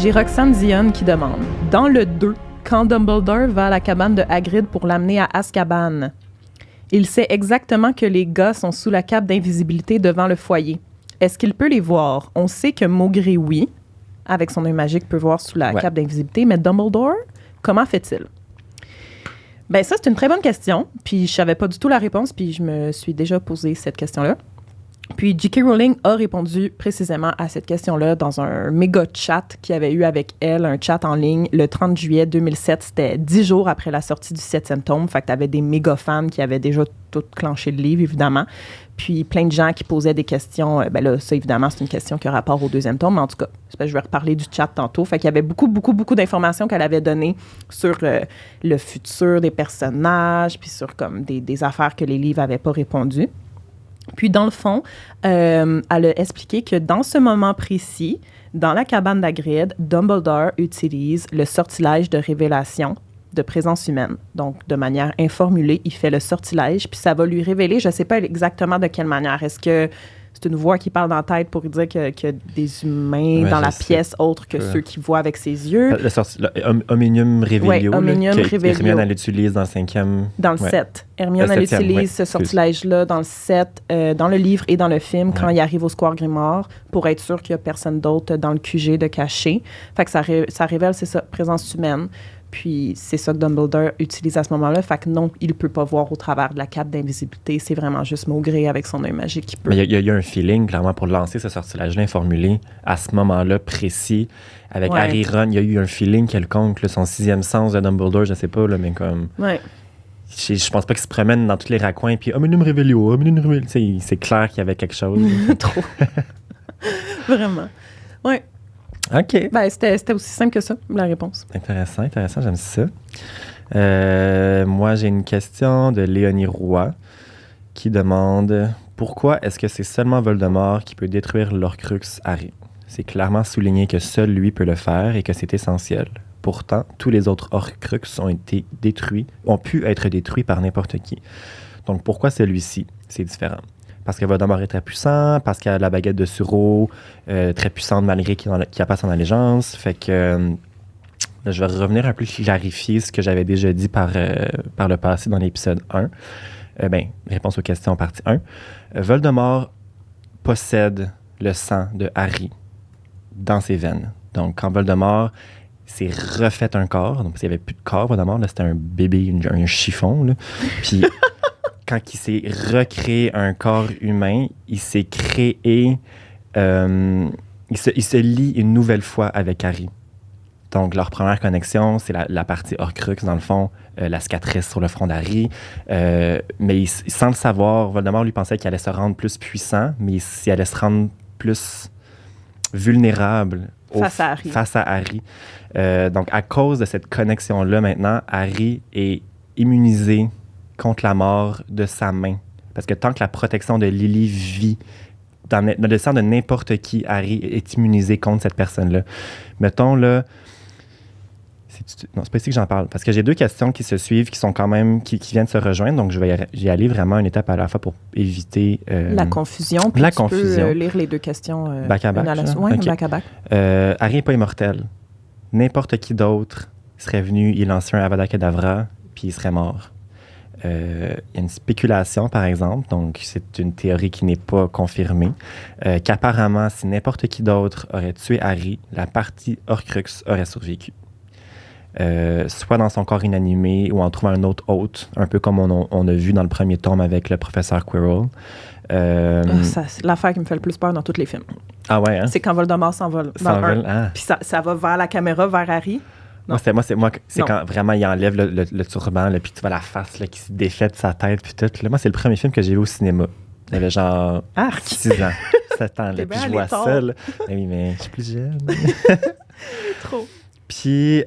J'ai Roxane Dionne qui demande « Dans le 2, quand Dumbledore va à la cabane de Hagrid pour l'amener à Azkaban, il sait exactement que les gars sont sous la cape d'invisibilité devant le foyer. Est-ce qu'il peut les voir? On sait que Maugré, oui, avec son œil magique, peut voir sous la cape d'invisibilité, mais Dumbledore, comment fait-il? » Ben ça, c'est une très bonne question, puis je savais pas du tout la réponse, puis je me suis déjà posé cette question-là. Puis J.K. Rowling a répondu précisément à cette question-là dans un méga chat qu'il y avait eu avec elle, un chat en ligne le 30 juillet 2007. C'était 10 jours après la sortie du 7e tome. Fait que t'avais des méga fans qui avaient déjà tout clenché le livre, évidemment. Puis plein de gens qui posaient des questions. Ben là, ça, évidemment, c'est une question qui a rapport au 2e tome. Mais en tout cas, je vais reparler du chat tantôt. Fait qu'il y avait beaucoup d'informations qu'elle avait données sur le futur des personnages, puis sur comme des affaires que les livres n'avaient pas répondu. Puis, dans le fond, elle a expliqué que dans ce moment précis, dans la cabane d'Hagrid, Dumbledore utilise le sortilège de révélation de présence humaine. Donc, de manière informulée, il fait le sortilège, puis ça va lui révéler, je ne sais pas exactement de quelle manière. Est-ce que c'est une voix qui parle dans la tête pour lui dire qu'il y a des humains dans la pièce autres que ceux qui voient avec ses yeux? Omnium Revelio. Oui, Omnium Revelio. Hermione, elle l'utilise dans le 5e. Dans le 7. Hermione, elle utilise ce sortilège-là dans le 7, dans le livre et dans le film, quand il arrive au Square Grimoire, pour être sûr qu'il n'y a personne d'autre dans le QG de caché. Fait que ça révèle, c'est ça, présence humaine. Puis c'est ça que Dumbledore utilise à ce moment-là. Fait que non, il ne peut pas voir au travers de la cape d'invisibilité. C'est vraiment juste Maugré avec son œil magique qui peut. Mais il y a un feeling, clairement, pour lancer ce sortilège-là informulé à ce moment-là précis. Avec Harry Ron, il y a eu un feeling quelconque, là, son 6e sens de Dumbledore, je sais pas, là, mais comme... Ouais. Je pense pas qu'il se promène dans tous les raccoins puis Omnium Revelio, Omnium Revelio. C'est clair qu'il y avait quelque chose. Trop. Vraiment. Ouais. OK. Ben, c'était aussi simple que ça, la réponse. Intéressant, j'aime ça. Moi, j'ai une question de Léonie Roy qui demande pourquoi est-ce que c'est seulement Voldemort qui peut détruire l'Horcrux Harry? C'est clairement souligné que seul lui peut le faire et que c'est essentiel. Pourtant, tous les autres Horcrux ont pu être détruits par n'importe qui. Donc, pourquoi celui-ci? C'est différent. Parce que Voldemort est très puissant, parce qu'il a la baguette de Suro, très puissante malgré qu'il n'a pas son allégeance. Fait que je vais revenir un peu clarifier ce que j'avais déjà dit par le passé dans l'épisode 1. Réponse aux questions partie 1. Voldemort possède le sang de Harry dans ses veines. Donc, quand Voldemort s'est refait un corps, donc s'il n'y avait plus de corps, Voldemort, là, c'était un bébé, un chiffon, là. Puis, quand il s'est recréé un corps humain, il s'est créé... il se lie une nouvelle fois avec Harry. Donc, leur première connexion, c'est la partie Horcrux, dans le fond, la cicatrice sur le front d'Harry. Mais sans le savoir, Voldemort lui pensait qu'il allait se rendre plus puissant, mais il allait se rendre plus vulnérable face à Harry. Donc, à cause de cette connexion-là, maintenant, Harry est immunisé contre la mort de sa main. Parce que tant que la protection de Lily vit dans le sang de n'importe qui, Harry est immunisé contre cette personne-là. Mettons, là... Non, c'est pas ici que j'en parle. Parce que j'ai deux questions qui se suivent, qui sont quand même... qui viennent se rejoindre. Donc, je vais y aller vraiment une étape à la fois pour éviter... la confusion. Puis tu peux lire les deux questions... back à back. Oui, okay. Back à back. Harry n'est pas immortel. N'importe qui d'autre serait venu, il lançait un Avada Kedavra, puis il serait mort. Il y a une spéculation, par exemple, donc c'est une théorie qui n'est pas confirmée, qu'apparemment, si n'importe qui d'autre aurait tué Harry, la partie Horcrux aurait survécu. Soit dans son corps inanimé ou en trouvant un autre hôte, un peu comme on a vu dans le premier tome avec le professeur Quirrell. C'est l'affaire qui me fait le plus peur dans tous les films. Ah ouais, hein? C'est quand Voldemort s'envole. Puis ça va vers la caméra, vers Harry. C'est quand vraiment il enlève le turban, puis tu vois la face là, qui se défait de sa tête, puis tout. Là, moi, c'est le premier film que j'ai vu au cinéma. J'avais genre 6 ans, 7 ans, là, puis je vois ça. Là. Oui, mais je suis plus jeune. Trop. Puis,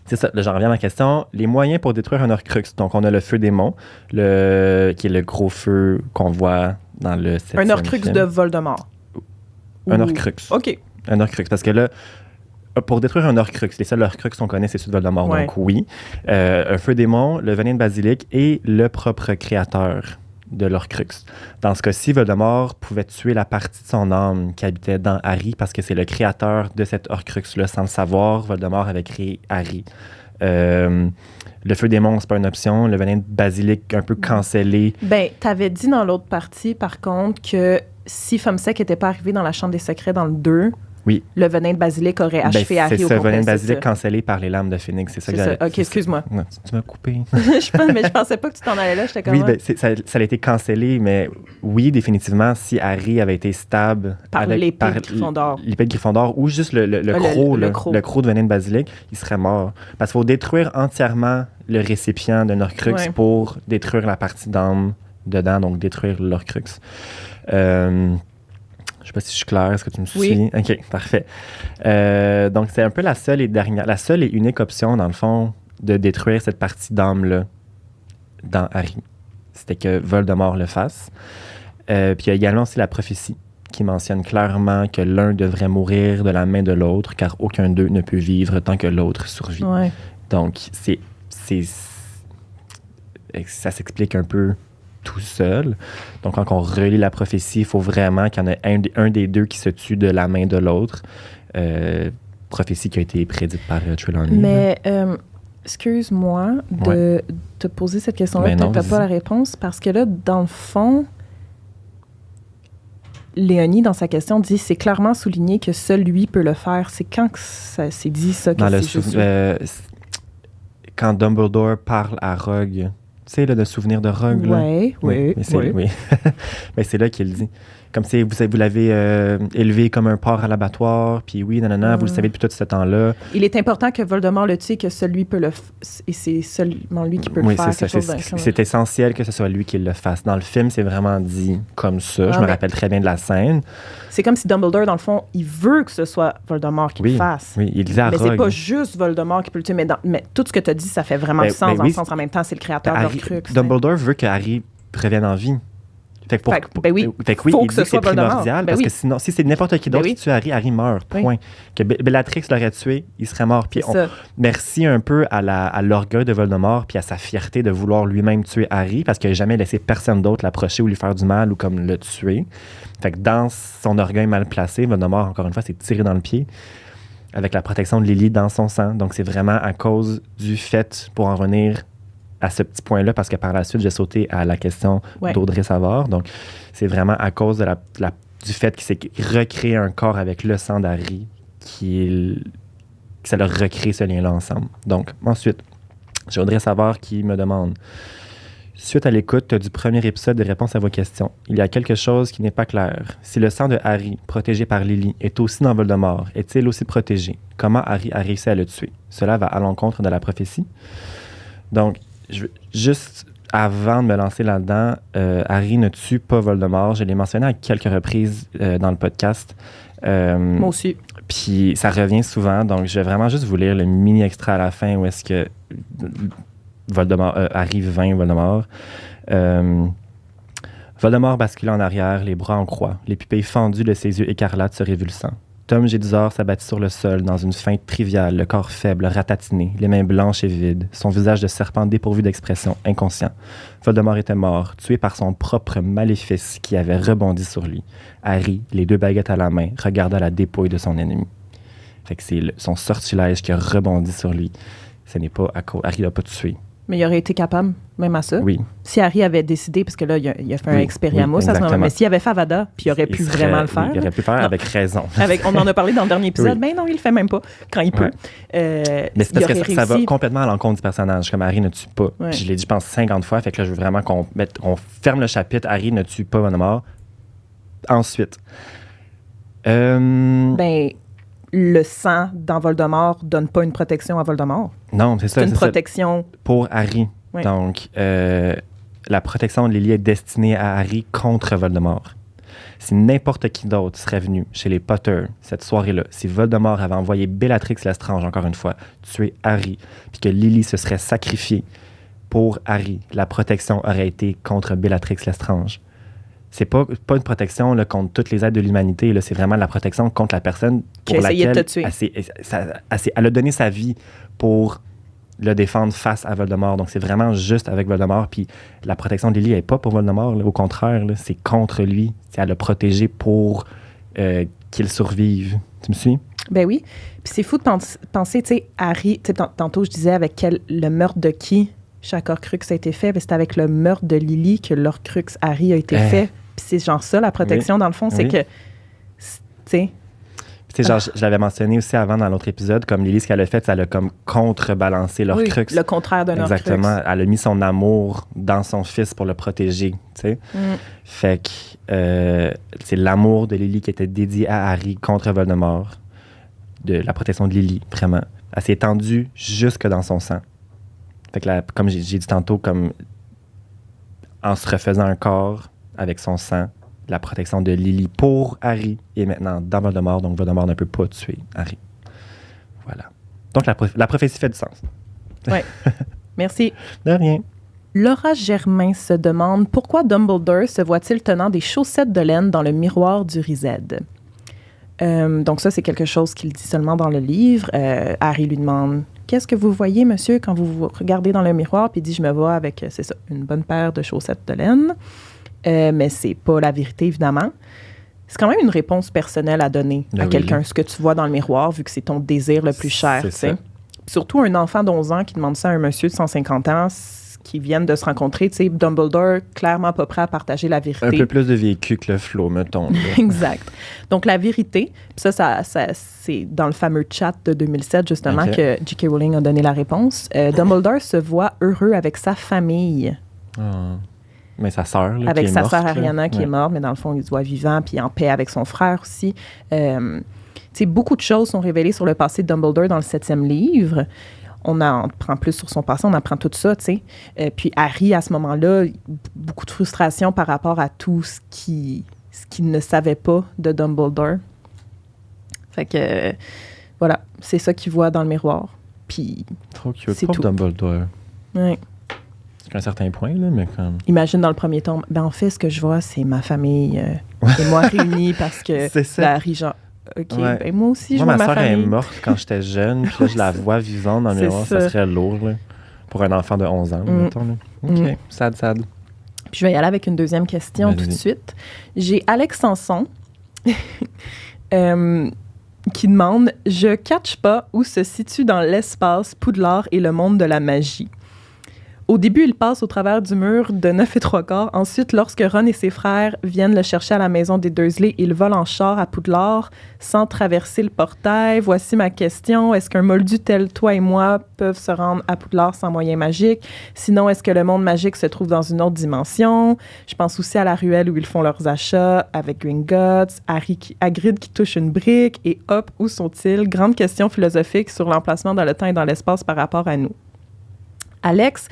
c'est ça, là, j'en reviens à ma question. Les moyens pour détruire un Horcrux. Donc, on a le feu démon, qui est le gros feu qu'on voit dans le 7e Un Horcrux film. de Voldemort. Un Horcrux. OK. Un Horcrux, parce que là, pour détruire un Horcrux, les seuls Horcrux qu'on connaît, c'est ceux de Voldemort, ouais. Donc oui. Un feu démon, le venin de basilic et le propre créateur de l'Horcrux. Dans ce cas-ci, Voldemort pouvait tuer la partie de son âme qui habitait dans Harry parce que c'est le créateur de cet Horcrux-là. Sans le savoir, Voldemort avait créé Harry. Le feu démon, c'est pas une option. Le venin de basilic, un peu cancellé. Ben, t'avais dit dans l'autre partie, par contre, que si Femsec n'était pas arrivé dans la Chambre des secrets dans le 2... Oui. Le venin de basilic aurait achevé Harry au complet. C'est ce venin de basilic cancellé par les lames de Phénix. C'est ça que j'avais... OK, excuse-moi. Non, tu m'as coupé. Mais je pensais pas que tu t'en allais là. J'étais comme... Oui, ça a été cancellé, mais oui, définitivement, si Harry avait été stable... Par l'épée de Gryffondor. L'épée de Gryffondor ou juste le croc de venin de basilic, il serait mort. Parce qu'il faut détruire entièrement le récipient d'un Horcrux pour détruire la partie d'âme dedans, donc détruire l'Horcrux. Je ne sais pas si je suis clair. Est-ce que tu me suis? Oui. OK, parfait. Donc, c'est un peu la seule et unique option, dans le fond, de détruire cette partie d'âme-là dans Harry. C'était que Voldemort le fasse. Puis il y a également aussi la prophétie qui mentionne clairement que l'un devrait mourir de la main de l'autre, car aucun d'eux ne peut vivre tant que l'autre survit. Ouais. Donc, ça s'explique un peu tout seul. Donc, quand on relit la prophétie, il faut vraiment qu'il y en ait un des deux qui se tue de la main de l'autre. Prophétie qui a été prédite par Trelawney. Mais, excuse-moi de te poser cette question-là. Peut-être que tu n'as pas la réponse, parce que là, dans le fond, Léonie, dans sa question, dit « C'est clairement souligné que seul lui peut le faire ». C'est quand que ça s'est dit ça? Quand Dumbledore parle à Rogue... Tu sais, le souvenir de Rogue, là. Oui. Mais c'est là qu'il dit. comme si vous l'avez élevé comme un porc à l'abattoir, puis oui, nanana, vous le savez depuis tout ce temps-là. Il est important que Voldemort le tue, que celui peut et c'est seulement lui qui peut le faire. Oui, c'est essentiel que ce soit lui qui le fasse. Dans le film, c'est vraiment dit comme ça. Je me rappelle très bien de la scène. C'est comme si Dumbledore, dans le fond, il veut que ce soit Voldemort qui le fasse. Oui, il disait à Mais Rogue. c'est pas juste Voldemort qui peut le tuer. Mais tout ce que tu as dit, ça fait vraiment du sens. Dans le sens, en même temps, c'est le créateur de l'Horcrux. Dumbledore veut que Harry revienne en vie. Fait que faut que ce soit primordial, parce que sinon, si c'est n'importe qui d'autre qui tue Harry meurt, point. Que Bellatrix l'aurait tué, il serait mort. Puis merci un peu à l'orgueil de Voldemort puis à sa fierté de vouloir lui-même tuer Harry, parce qu'il n'a jamais laissé personne d'autre l'approcher ou lui faire du mal ou comme le tuer. Fait que dans son orgueil mal placé, Voldemort, encore une fois, s'est tiré dans le pied avec la protection de Lily dans son sang. Donc c'est vraiment à cause du fait, pour en revenir à ce petit point-là, parce que par la suite, j'ai sauté à la question d'Audrey Savard. Donc, c'est vraiment à cause de du fait qu'il s'est recréé un corps avec le sang d'Harry que ça leur recrée ce lien-là ensemble. Donc, ensuite, j'ai Audrey Savard qui me demande: suite à l'écoute du premier épisode de Réponse à vos questions, il y a quelque chose qui n'est pas clair. Si le sang de Harry, protégé par Lily, est aussi dans Voldemort, est-il aussi protégé? Comment Harry a réussi à le tuer? Cela va à l'encontre de la prophétie. Donc, juste avant de me lancer là-dedans, Harry ne tue pas Voldemort. Je l'ai mentionné à quelques reprises dans le podcast. Moi aussi. Puis ça revient souvent. Donc, je vais vraiment juste vous lire le mini-extrait à la fin où est-ce que Harry vainc Voldemort. Voldemort bascula en arrière, les bras en croix, les pupilles fendues de ses yeux écarlates se révulsant. Tom Jedusor s'abattit sur le sol dans une feinte triviale, le corps faible, ratatiné, les mains blanches et vides, son visage de serpent dépourvu d'expression, inconscient. Voldemort était mort, tué par son propre maléfice qui avait rebondi sur lui. Harry, les 2 baguettes à la main, regarda la dépouille de son ennemi. Fait que c'est son sortilège qui a rebondi sur lui. Ce n'est pas à cause. Harry l'a pas tué. Mais il aurait été capable, même à ça. Oui. Si Harry avait décidé, parce que là, il a fait un expériamus à ce moment-là, mais s'il avait fait Avada, puis il aurait pu vraiment le faire. Il aurait pu le faire avec raison. On en a parlé dans le dernier épisode. Mais non, il le fait même pas quand il peut. Mais c'est parce que ça va complètement à l'encontre du personnage. Comme Harry ne tue pas. Puis je l'ai dit, je pense, 50 fois. Fait que là, je veux vraiment qu'on ferme le chapitre. Harry ne tue pas Voldemort. Ensuite. Le sang dans Voldemort donne pas une protection à Voldemort. Non, c'est ça. C'est une protection pour Harry. Oui. Donc, la protection de Lily est destinée à Harry contre Voldemort. Si n'importe qui d'autre serait venu chez les Potter cette soirée-là, si Voldemort avait envoyé Bellatrix Lestrange, encore une fois, tuer Harry, puis que Lily se serait sacrifiée pour Harry, la protection aurait été contre Bellatrix Lestrange. C'est pas une protection là, contre toutes les aides de l'humanité. Là, c'est vraiment la protection contre la personne pour laquelle de te tuer. Elle a donné sa vie pour le défendre face à Voldemort. Donc, c'est vraiment juste avec Voldemort. Puis la protection de Lily n'est pas pour Voldemort. Là. Au contraire, là, c'est contre lui. Elle l'a protégé pour qu'il survive. Tu me suis? Ben oui. Puis c'est fou de penser, tu sais, Harry... Tantôt, je disais avec le meurtre de qui chaque Horcrux a été fait. Ben, c'est avec le meurtre de Lily que l'Horcrux Harry a été fait. Puis c'est genre ça, la protection, dans le fond, c'est que... Tu sais, genre, je l'avais mentionné aussi avant dans l'autre épisode, comme Lily, ce qu'elle a fait, ça l'a comme contrebalancé l'Horcrux. Oui, le contraire d'un Horcrux. Exactement. Elle a mis son amour dans son fils pour le protéger, tu sais. Fait que c'est l'amour de Lily qui était dédié à Harry contre Voldemort. De la protection de Lily, vraiment. Elle s'est étendue jusque dans son sang. Fait que là, comme j'ai dit tantôt, comme en se refaisant un corps avec son sang, la protection de Lily pour Harry est maintenant dans Voldemort, donc Voldemort ne peut pas tuer Harry. Voilà. Donc la prophétie fait du sens. Oui. Merci. De rien. Laura Germain se demande pourquoi Dumbledore se voit-il tenant des chaussettes de laine dans le miroir du Rised. Donc ça, c'est quelque chose qu'il dit seulement dans le livre. Harry lui demande « Qu'est-ce que vous voyez, monsieur, quand vous vous regardez dans le miroir? » Puis il dit « Je me vois avec, c'est ça, une bonne paire de chaussettes de laine. » Mais c'est pas la vérité, évidemment. C'est quand même une réponse personnelle à donner à quelqu'un, ce que tu vois dans le miroir, vu que c'est ton désir le plus cher. Surtout un enfant d'11 ans qui demande ça à un monsieur de 150 ans qui viennent de se rencontrer. Tu sais, Dumbledore, clairement pas prêt à partager la vérité. Un peu plus de vécu que le flot, mettons. Exact. Donc, la vérité, ça c'est dans le fameux chat de 2007, justement, que J.K. Rowling a donné la réponse. Dumbledore se voit heureux avec sa famille. Mais sa sœur, là, avec qui est sa morte, sœur là. Ariana qui est morte, mais dans le fond, il se voit vivant, puis en paix avec son frère aussi. Beaucoup de choses sont révélées sur le passé de Dumbledore dans le 7e livre. On en prend plus sur son passé, on apprend tout ça, tu sais. Puis Harry, à ce moment-là, beaucoup de frustration par rapport à tout ce qu'il ne savait pas de Dumbledore. Fait que, voilà, c'est ça qu'il voit dans le miroir. Puis, trop cute, c'est pauvre tout. Dumbledore. Ouais. Jusqu'à un certain point, là, mais comme... Imagine dans le premier tome, en fait, ce que je vois, c'est ma famille et moi réunis parce que c'est ça. Harry, genre, OK, Ouais. moi aussi, je Moi, vois ma ma sœur famille. est morte quand j'étais jeune, puis là, je la vois vivante dans le C'est miroir, ça ça. serait lourd, là, pour un enfant de 11 ans, mettons. Là. OK, sad. Puis je vais y aller avec une deuxième question Vas-y. tout de suite. J'ai Alex Sanson qui demande « Je catch pas où se situe dans l'espace Poudlard et le monde de la magie. » Au début, il passe au travers du mur de 9 3/4. Ensuite, lorsque Ron et ses frères viennent le chercher à la maison des Dursley, il vole en char à Poudlard sans traverser le portail. Voici ma question. Est-ce qu'un moldu tel toi et moi peuvent se rendre à Poudlard sans moyen magique? Sinon, est-ce que le monde magique se trouve dans une autre dimension? Je pense aussi à la ruelle où ils font leurs achats avec Gringotts, Hagrid qui touche une brique et hop, où sont-ils? Grande question philosophique sur l'emplacement dans le temps et dans l'espace par rapport à nous. Alex,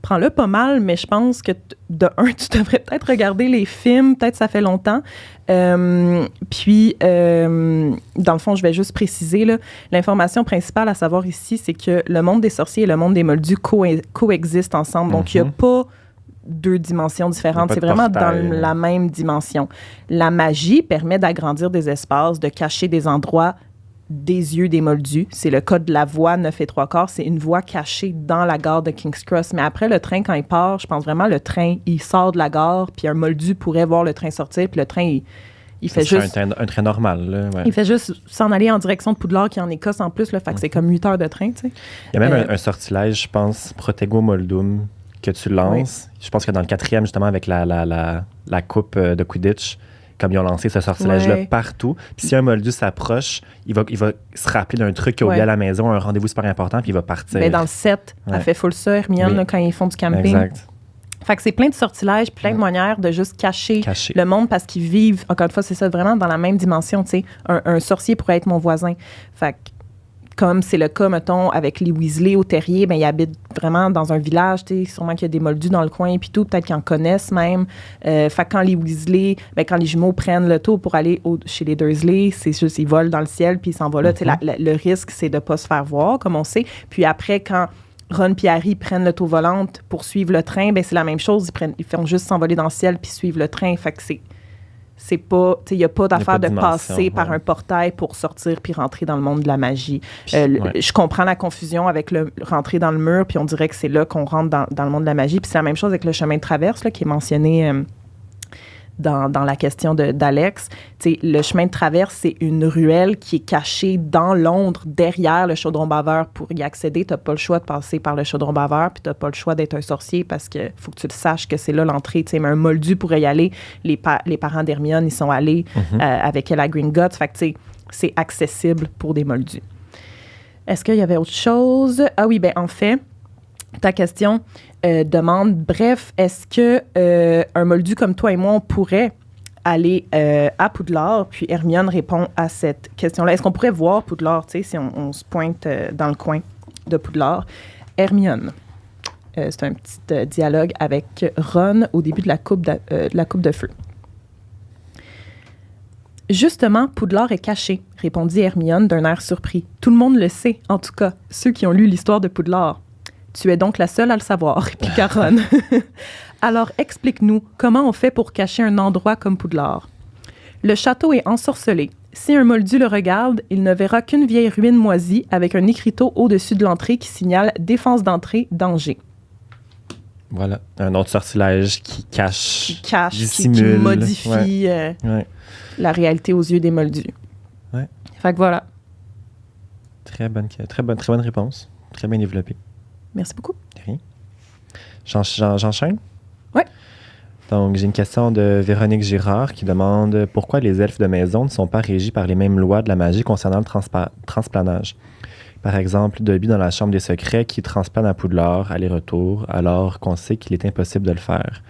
prends-le pas mal, mais je pense que, de un, tu devrais peut-être regarder les films, peut-être ça fait longtemps. Puis, dans le fond, je vais juste préciser, là, l'information principale à savoir ici, c'est que le monde des sorciers et le monde des moldus coexistent ensemble. Donc, il n'y a pas deux dimensions différentes. C'est vraiment dans la même dimension. La magie permet d'agrandir des espaces, de cacher des endroits des yeux des moldus. C'est le cas de la voie 9 3/4. C'est une voie cachée dans la gare de King's Cross. Mais après, le train, quand il part, je pense vraiment le train, il sort de la gare, puis un moldu pourrait voir le train sortir, puis le train, il fait juste... un train normal, là. Ouais. Il fait juste s'en aller en direction de Poudlard, qui est en Écosse en plus, là, fait que c'est comme 8 heures de train, tu sais. Il y a même un sortilège, je pense, Protego Moldum, que tu lances. Oui. Je pense que dans le 4e, justement, avec la coupe de Quidditch, comme ils ont lancé ce sortilège-là partout. Puis si un moldu s'approche, il va se rappeler d'un truc qu'il a oublié à la maison, un rendez-vous super important, puis il va partir. Mais dans le 7, elle fait full ça, Hermione, là, quand ils font du camping. Exact. Fait que c'est plein de sortilèges, plein de manières de juste cacher le monde parce qu'ils vivent, encore une fois, c'est ça, vraiment dans la même dimension, tu sais. Un sorcier pourrait être mon voisin. Fait que, comme c'est le cas, mettons, avec les Weasley au Terrier, ben ils habitent vraiment dans un village, tu sais, sûrement qu'il y a des moldus dans le coin, puis tout, peut-être qu'ils en connaissent même. Fait que quand les Weasley, ben quand les jumeaux prennent le tour pour aller chez les Dursley, c'est juste, ils volent dans le ciel, puis ils s'en vont là. Tu sais, le risque, c'est de ne pas se faire voir, comme on sait. Puis après, quand Ron et Harry prennent l'auto-volante pour suivre le train, ben c'est la même chose, ils font juste s'envoler dans le ciel, puis suivre le train. Fait que c'est pas, tu sais, il n'y a pas d'affaire de passer par un portail pour sortir puis rentrer dans le monde de la magie. Je comprends la confusion avec le rentrer dans le mur, puis on dirait que c'est là qu'on rentre dans le monde de la magie. Puis c'est la même chose avec le chemin de traverse, là, qui est mentionné dans la question d'Alex. Tu sais, le chemin de traverse, c'est une ruelle qui est cachée dans l'ombre, derrière le chaudron baveur. Pour y accéder, tu n'as pas le choix de passer par le chaudron baveur, puis tu n'as pas le choix d'être un sorcier parce qu'il faut que tu le saches que c'est là l'entrée. Tu sais, mais un moldu pourrait y aller. Les parents d'Hermione, ils sont allés avec elle à Gringotts. Fait que, tu sais, c'est accessible pour des moldus. Est-ce qu'il y avait autre chose? Ah oui, ben en fait, ta question demande, bref, est-ce que un moldu comme toi et moi, on pourrait aller à Poudlard? Puis Hermione répond à cette question-là. Est-ce qu'on pourrait voir Poudlard, tu sais, si on se pointe dans le coin de Poudlard? Hermione, c'est un petit dialogue avec Ron au début de la coupe de feu. Justement, Poudlard est caché, répondit Hermione d'un air surpris. Tout le monde le sait, en tout cas, ceux qui ont lu l'histoire de Poudlard. Tu es donc la seule à le savoir, répliqua Ron. Alors, explique-nous, comment on fait pour cacher un endroit comme Poudlard? Le château est ensorcelé. Si un moldu le regarde, il ne verra qu'une vieille ruine moisie avec un écriteau au-dessus de l'entrée qui signale « Défense d'entrée, danger ». Voilà, un autre sortilège qui cache, qui modifie la réalité aux yeux des moldus. Ouais. Fait que voilà. Très bonne réponse. Très bien développée. Merci beaucoup. Rien. J'enchaîne? Oui. Donc, j'ai une question de Véronique Girard qui demande pourquoi les elfes de maison ne sont pas régis par les mêmes lois de la magie concernant le transplanage. Par exemple, Dobby dans la chambre des secrets qui transplane à Poudlard, aller-retour, alors qu'on sait qu'il est impossible de le faire.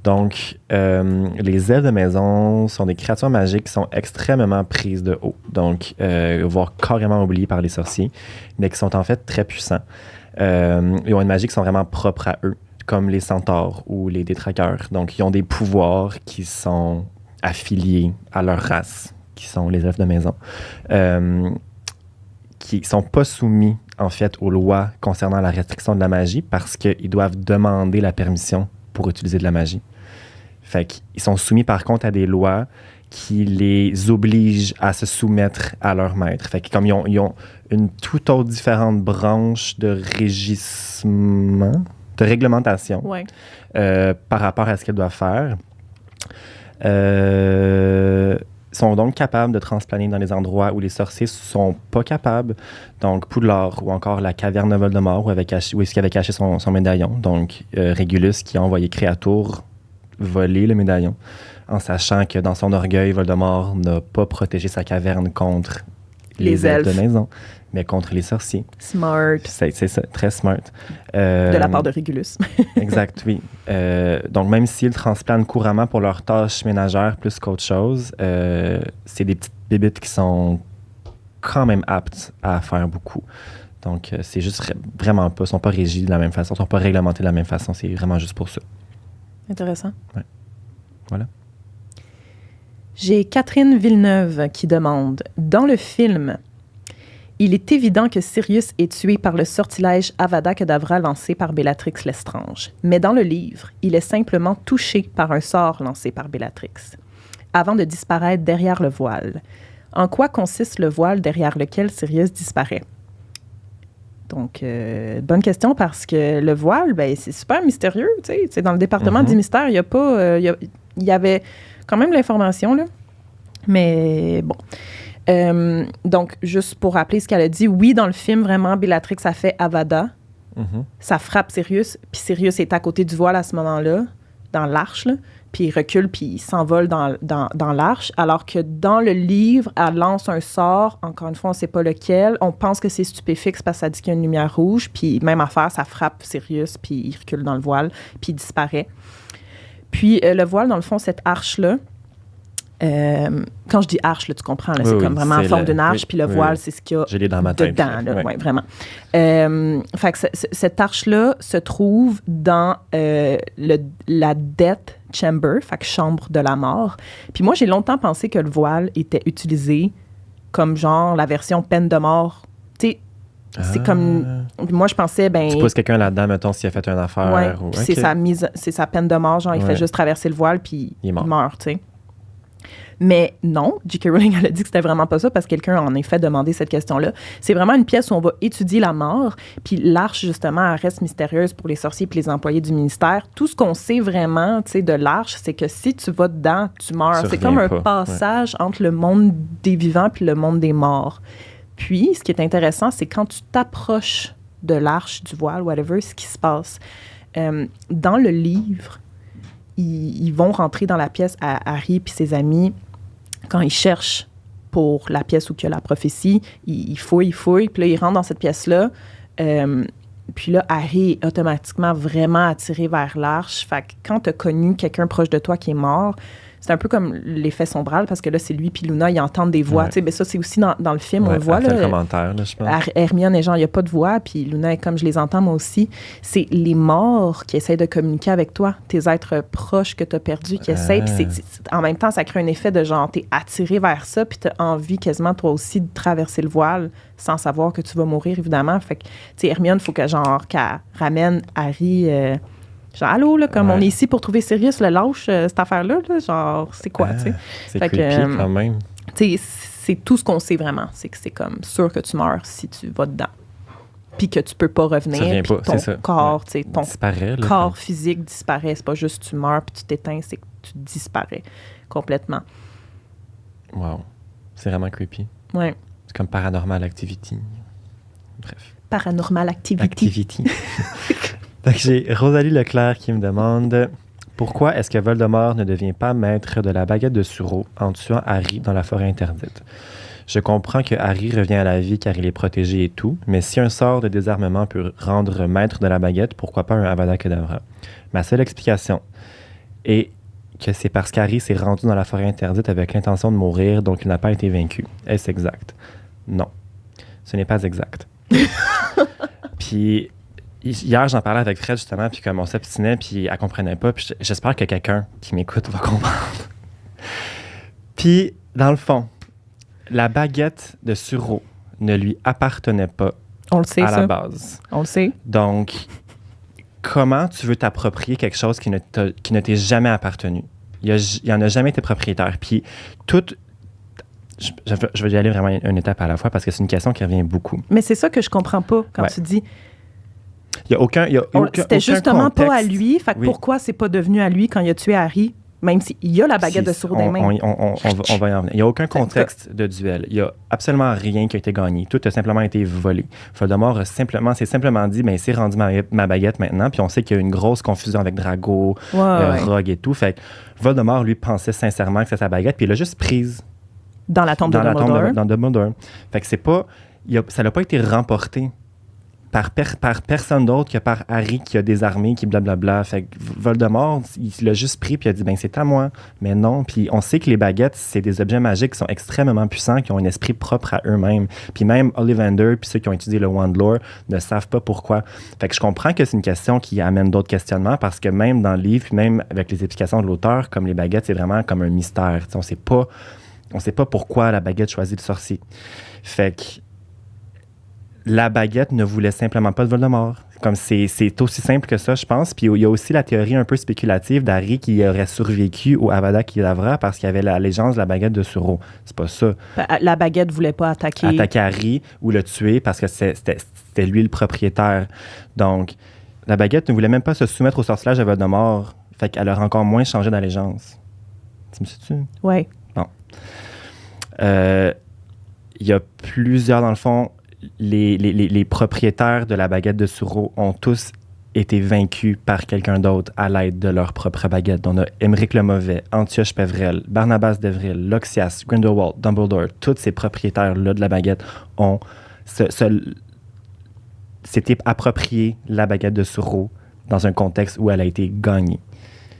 Donc, les elfes de maison sont des créatures magiques qui sont extrêmement prises de haut, donc voire carrément oubliées par les sorciers, mais qui sont en fait très puissants. Ils ont une magie qui sont vraiment propres à eux, comme les centaures ou les détraqueurs. Donc, ils ont des pouvoirs qui sont affiliés à leur race, qui sont les elfes de maison, qui ne sont pas soumis, en fait, aux lois concernant la restriction de la magie parce qu'ils doivent demander la permission pour utiliser de la magie. Fait qu'ils sont soumis, par contre, à des lois qui les obligent à se soumettre à leur maître. Fait que comme ils ont une toute autre différente branche de régissement, de réglementation par rapport à ce qu'elles doivent faire, sont donc capables de transplaner dans les endroits où les sorciers sont pas capables. Donc, Poudlard ou encore la caverne de Voldemort où est-ce qu'il avait caché son médaillon. Donc, Régulus qui a envoyé Créatour voler le médaillon en sachant que dans son orgueil, Voldemort n'a pas protégé sa caverne contre les elfes de maison, mais contre les sorciers. Smart. C'est ça, très smart. De la part de Régulus. Exact, oui. Donc, même s'ils transplantent couramment pour leurs tâches ménagères plus qu'autre chose, c'est des petites bébites qui sont quand même aptes à faire beaucoup. Donc, c'est juste vraiment pas, ils sont pas régis de la même façon, ils sont pas réglementés de la même façon, c'est vraiment juste pour ça. Intéressant. Ouais. Voilà. J'ai Catherine Villeneuve qui demande « Dans le film, il est évident que Sirius est tué par le sortilège Avada Kedavra lancé par Bellatrix Lestrange. Mais dans le livre, il est simplement touché par un sort lancé par Bellatrix, avant de disparaître derrière le voile. En quoi consiste le voile derrière lequel Sirius disparaît? » Donc, bonne question parce que le voile, ben, c'est super mystérieux. Tu sais, dans le département du mystère, il y a pas... il y avait quand même l'information, là. Mais bon. Donc, juste pour rappeler ce qu'elle a dit, oui, dans le film, vraiment, Bellatrix a fait Avada. Ça frappe Sirius, puis Sirius est à côté du voile à ce moment-là, dans l'arche, là. Puis il recule, puis il s'envole dans l'arche, alors que dans le livre, elle lance un sort, encore une fois, on ne sait pas lequel, on pense que c'est stupéfixe parce que ça dit qu'il y a une lumière rouge, puis même affaire, ça frappe Sirius, puis il recule dans le voile, puis il disparaît. Puis le voile, dans le fond, cette arche-là, quand je dis arche, là, tu comprends, là, c'est comme vraiment en forme d'une arche, puis le voile, c'est ce qu'il y a dedans, là, ouais, vraiment. Fait que cette arche-là se trouve dans la Death Chamber, fait que chambre de la mort. Puis moi, j'ai longtemps pensé que le voile était utilisé comme genre la version peine de mort. Tu sais, c'est comme... Moi, je pensais, ben... Tu poses quelqu'un là-dedans, mettons, s'il a fait une affaire. Ouais, ou... c'est sa peine de mort, genre, il fait juste traverser le voile, puis il meurt, tu sais. Mais non, J.K. Rowling, elle a dit que c'était vraiment pas ça parce que quelqu'un a en effet demandé cette question-là. C'est vraiment une pièce où on va étudier la mort, puis l'arche, justement, elle reste mystérieuse pour les sorciers et les employés du ministère. Tout ce qu'on sait vraiment, tu sais, de l'arche, c'est que si tu vas dedans, tu meurs. C'est comme un passage entre le monde des vivants puis le monde des morts. Puis, ce qui est intéressant, c'est quand tu t'approches de l'arche, du voile, whatever, ce qui se passe. Dans le livre, ils vont rentrer dans la pièce à Harry puis ses amis quand ils cherchent pour la pièce où il y a la prophétie. Ils fouillent, puis là, ils rentrent dans cette pièce-là. Puis là, Harry est automatiquement vraiment attiré vers l'arche. Fait que quand tu as connu quelqu'un proche de toi qui est mort, c'est un peu comme l'effet sombral, parce que là, c'est lui puis Luna, ils entendent des voix. Tu sais, ben ça, c'est aussi dans le film, on le voit. Là, le commentaire, là, je pense. Hermione est genre, il n'y a pas de voix, puis Luna est comme je les entends, moi aussi. C'est les morts qui essayent de communiquer avec toi, tes êtres proches que tu as perdus, qui essayent. Puis en même temps, ça crée un effet de genre, tu es attiré vers ça, puis tu as envie quasiment, toi aussi, de traverser le voile sans savoir que tu vas mourir, évidemment. Fait que, tu sais, Hermione, il faut qu'elle ramène Harry... genre, allô, là, comme on est ici pour trouver Sirius, le lâche, cette affaire-là, là, genre, c'est quoi, tu sais? C'est creepy quand même. Tu sais, c'est tout ce qu'on sait vraiment. C'est que c'est comme sûr que tu meurs si tu vas dedans. Puis que tu peux pas revenir. Puis ton corps, tu sais, ton corps physique disparaît. C'est pas juste tu meurs puis tu t'éteins, c'est que tu disparais complètement. Wow. C'est vraiment creepy. Ouais. C'est comme Paranormal Activity. Bref. Paranormal Activity. Donc, j'ai Rosalie Leclerc qui me demande pourquoi est-ce que Voldemort ne devient pas maître de la baguette de Suro en tuant Harry dans la forêt interdite? Je comprends que Harry revient à la vie car il est protégé et tout, mais si un sort de désarmement peut rendre maître de la baguette, pourquoi pas un Avada Kedavra? Ma seule explication Et que c'est parce qu'Harry s'est rendu dans la forêt interdite avec l'intention de mourir, donc il n'a pas été vaincu. Est-ce exact? Non. Ce n'est pas exact. Puis hier, j'en parlais avec Fred, justement, puis comme on s'obstinait, puis elle comprenait pas, puis j'espère que quelqu'un qui m'écoute va comprendre. Puis, dans le fond, la baguette de Suro ne lui appartenait pas On le sait, à ça. la base. On le sait. Donc, comment tu veux t'approprier quelque chose qui ne t'est jamais appartenu? Il n'y en a jamais été propriétaire. Puis, je vais y aller vraiment une étape à la fois parce que c'est une question qui revient beaucoup. Mais c'est ça que je comprends pas quand tu dis... Il y a aucun C'était justement contexte. pas à lui. Fait que pourquoi c'est pas devenu à lui quand il a tué Harry, même s'il y a la baguette de Suro dans les mains? On va y en venir. Il n'y a aucun contexte de duel. Il n'y a absolument rien qui a été gagné. Tout a simplement été volé. Voldemort s'est simplement dit, ben, c'est rendu ma baguette maintenant. Puis on sait qu'il y a eu une grosse confusion avec Drago, Rogue et tout. Fait que Voldemort, lui, pensait sincèrement que c'était sa baguette. Puis il l'a juste prise. Dans la tombe de Dumbledore. Dans Dumbledore. Fait que c'est pas... ça n'a pas été remporté par personne d'autre que par Harry qui a désarmé, qui blablabla. Fait que Voldemort, il l'a juste pris puis il a dit, ben c'est à moi. Mais non, puis on sait que les baguettes, c'est des objets magiques qui sont extrêmement puissants, qui ont un esprit propre à eux-mêmes. Puis même Ollivander, puis ceux qui ont étudié le Wand Lore, ne savent pas pourquoi. Fait que je comprends que c'est une question qui amène d'autres questionnements parce que même dans le livre, puis même avec les explications de l'auteur, comme les baguettes, c'est vraiment comme un mystère. T'sais, on sait pas pourquoi la baguette choisit le sorcier. Fait que la baguette ne voulait simplement pas de Voldemort. Comme c'est aussi simple que ça, je pense. Puis il y a aussi la théorie un peu spéculative d'Harry qui aurait survécu au Avada Kedavra parce qu'il y avait la légende de la baguette de Suro. C'est pas ça. La baguette voulait pas attaquer Harry ou le tuer parce que c'était lui le propriétaire. Donc, la baguette ne voulait même pas se soumettre au sortilège de Voldemort. Fait qu'elle aurait encore moins changé d'allégeance. Tu me suis-tu? Oui. Bon. Il y a plusieurs, dans le fond, les propriétaires de la baguette de Suro ont tous été vaincus par quelqu'un d'autre à l'aide de leur propre baguette. On a Émeric le Mauvais, Antioche Pévrel, Barnabas d'Evril, Loxias, Grindelwald, Dumbledore. Tous ces propriétaires-là de la baguette ont s'étaient appropriés la baguette de Suro dans un contexte où elle a été gagnée.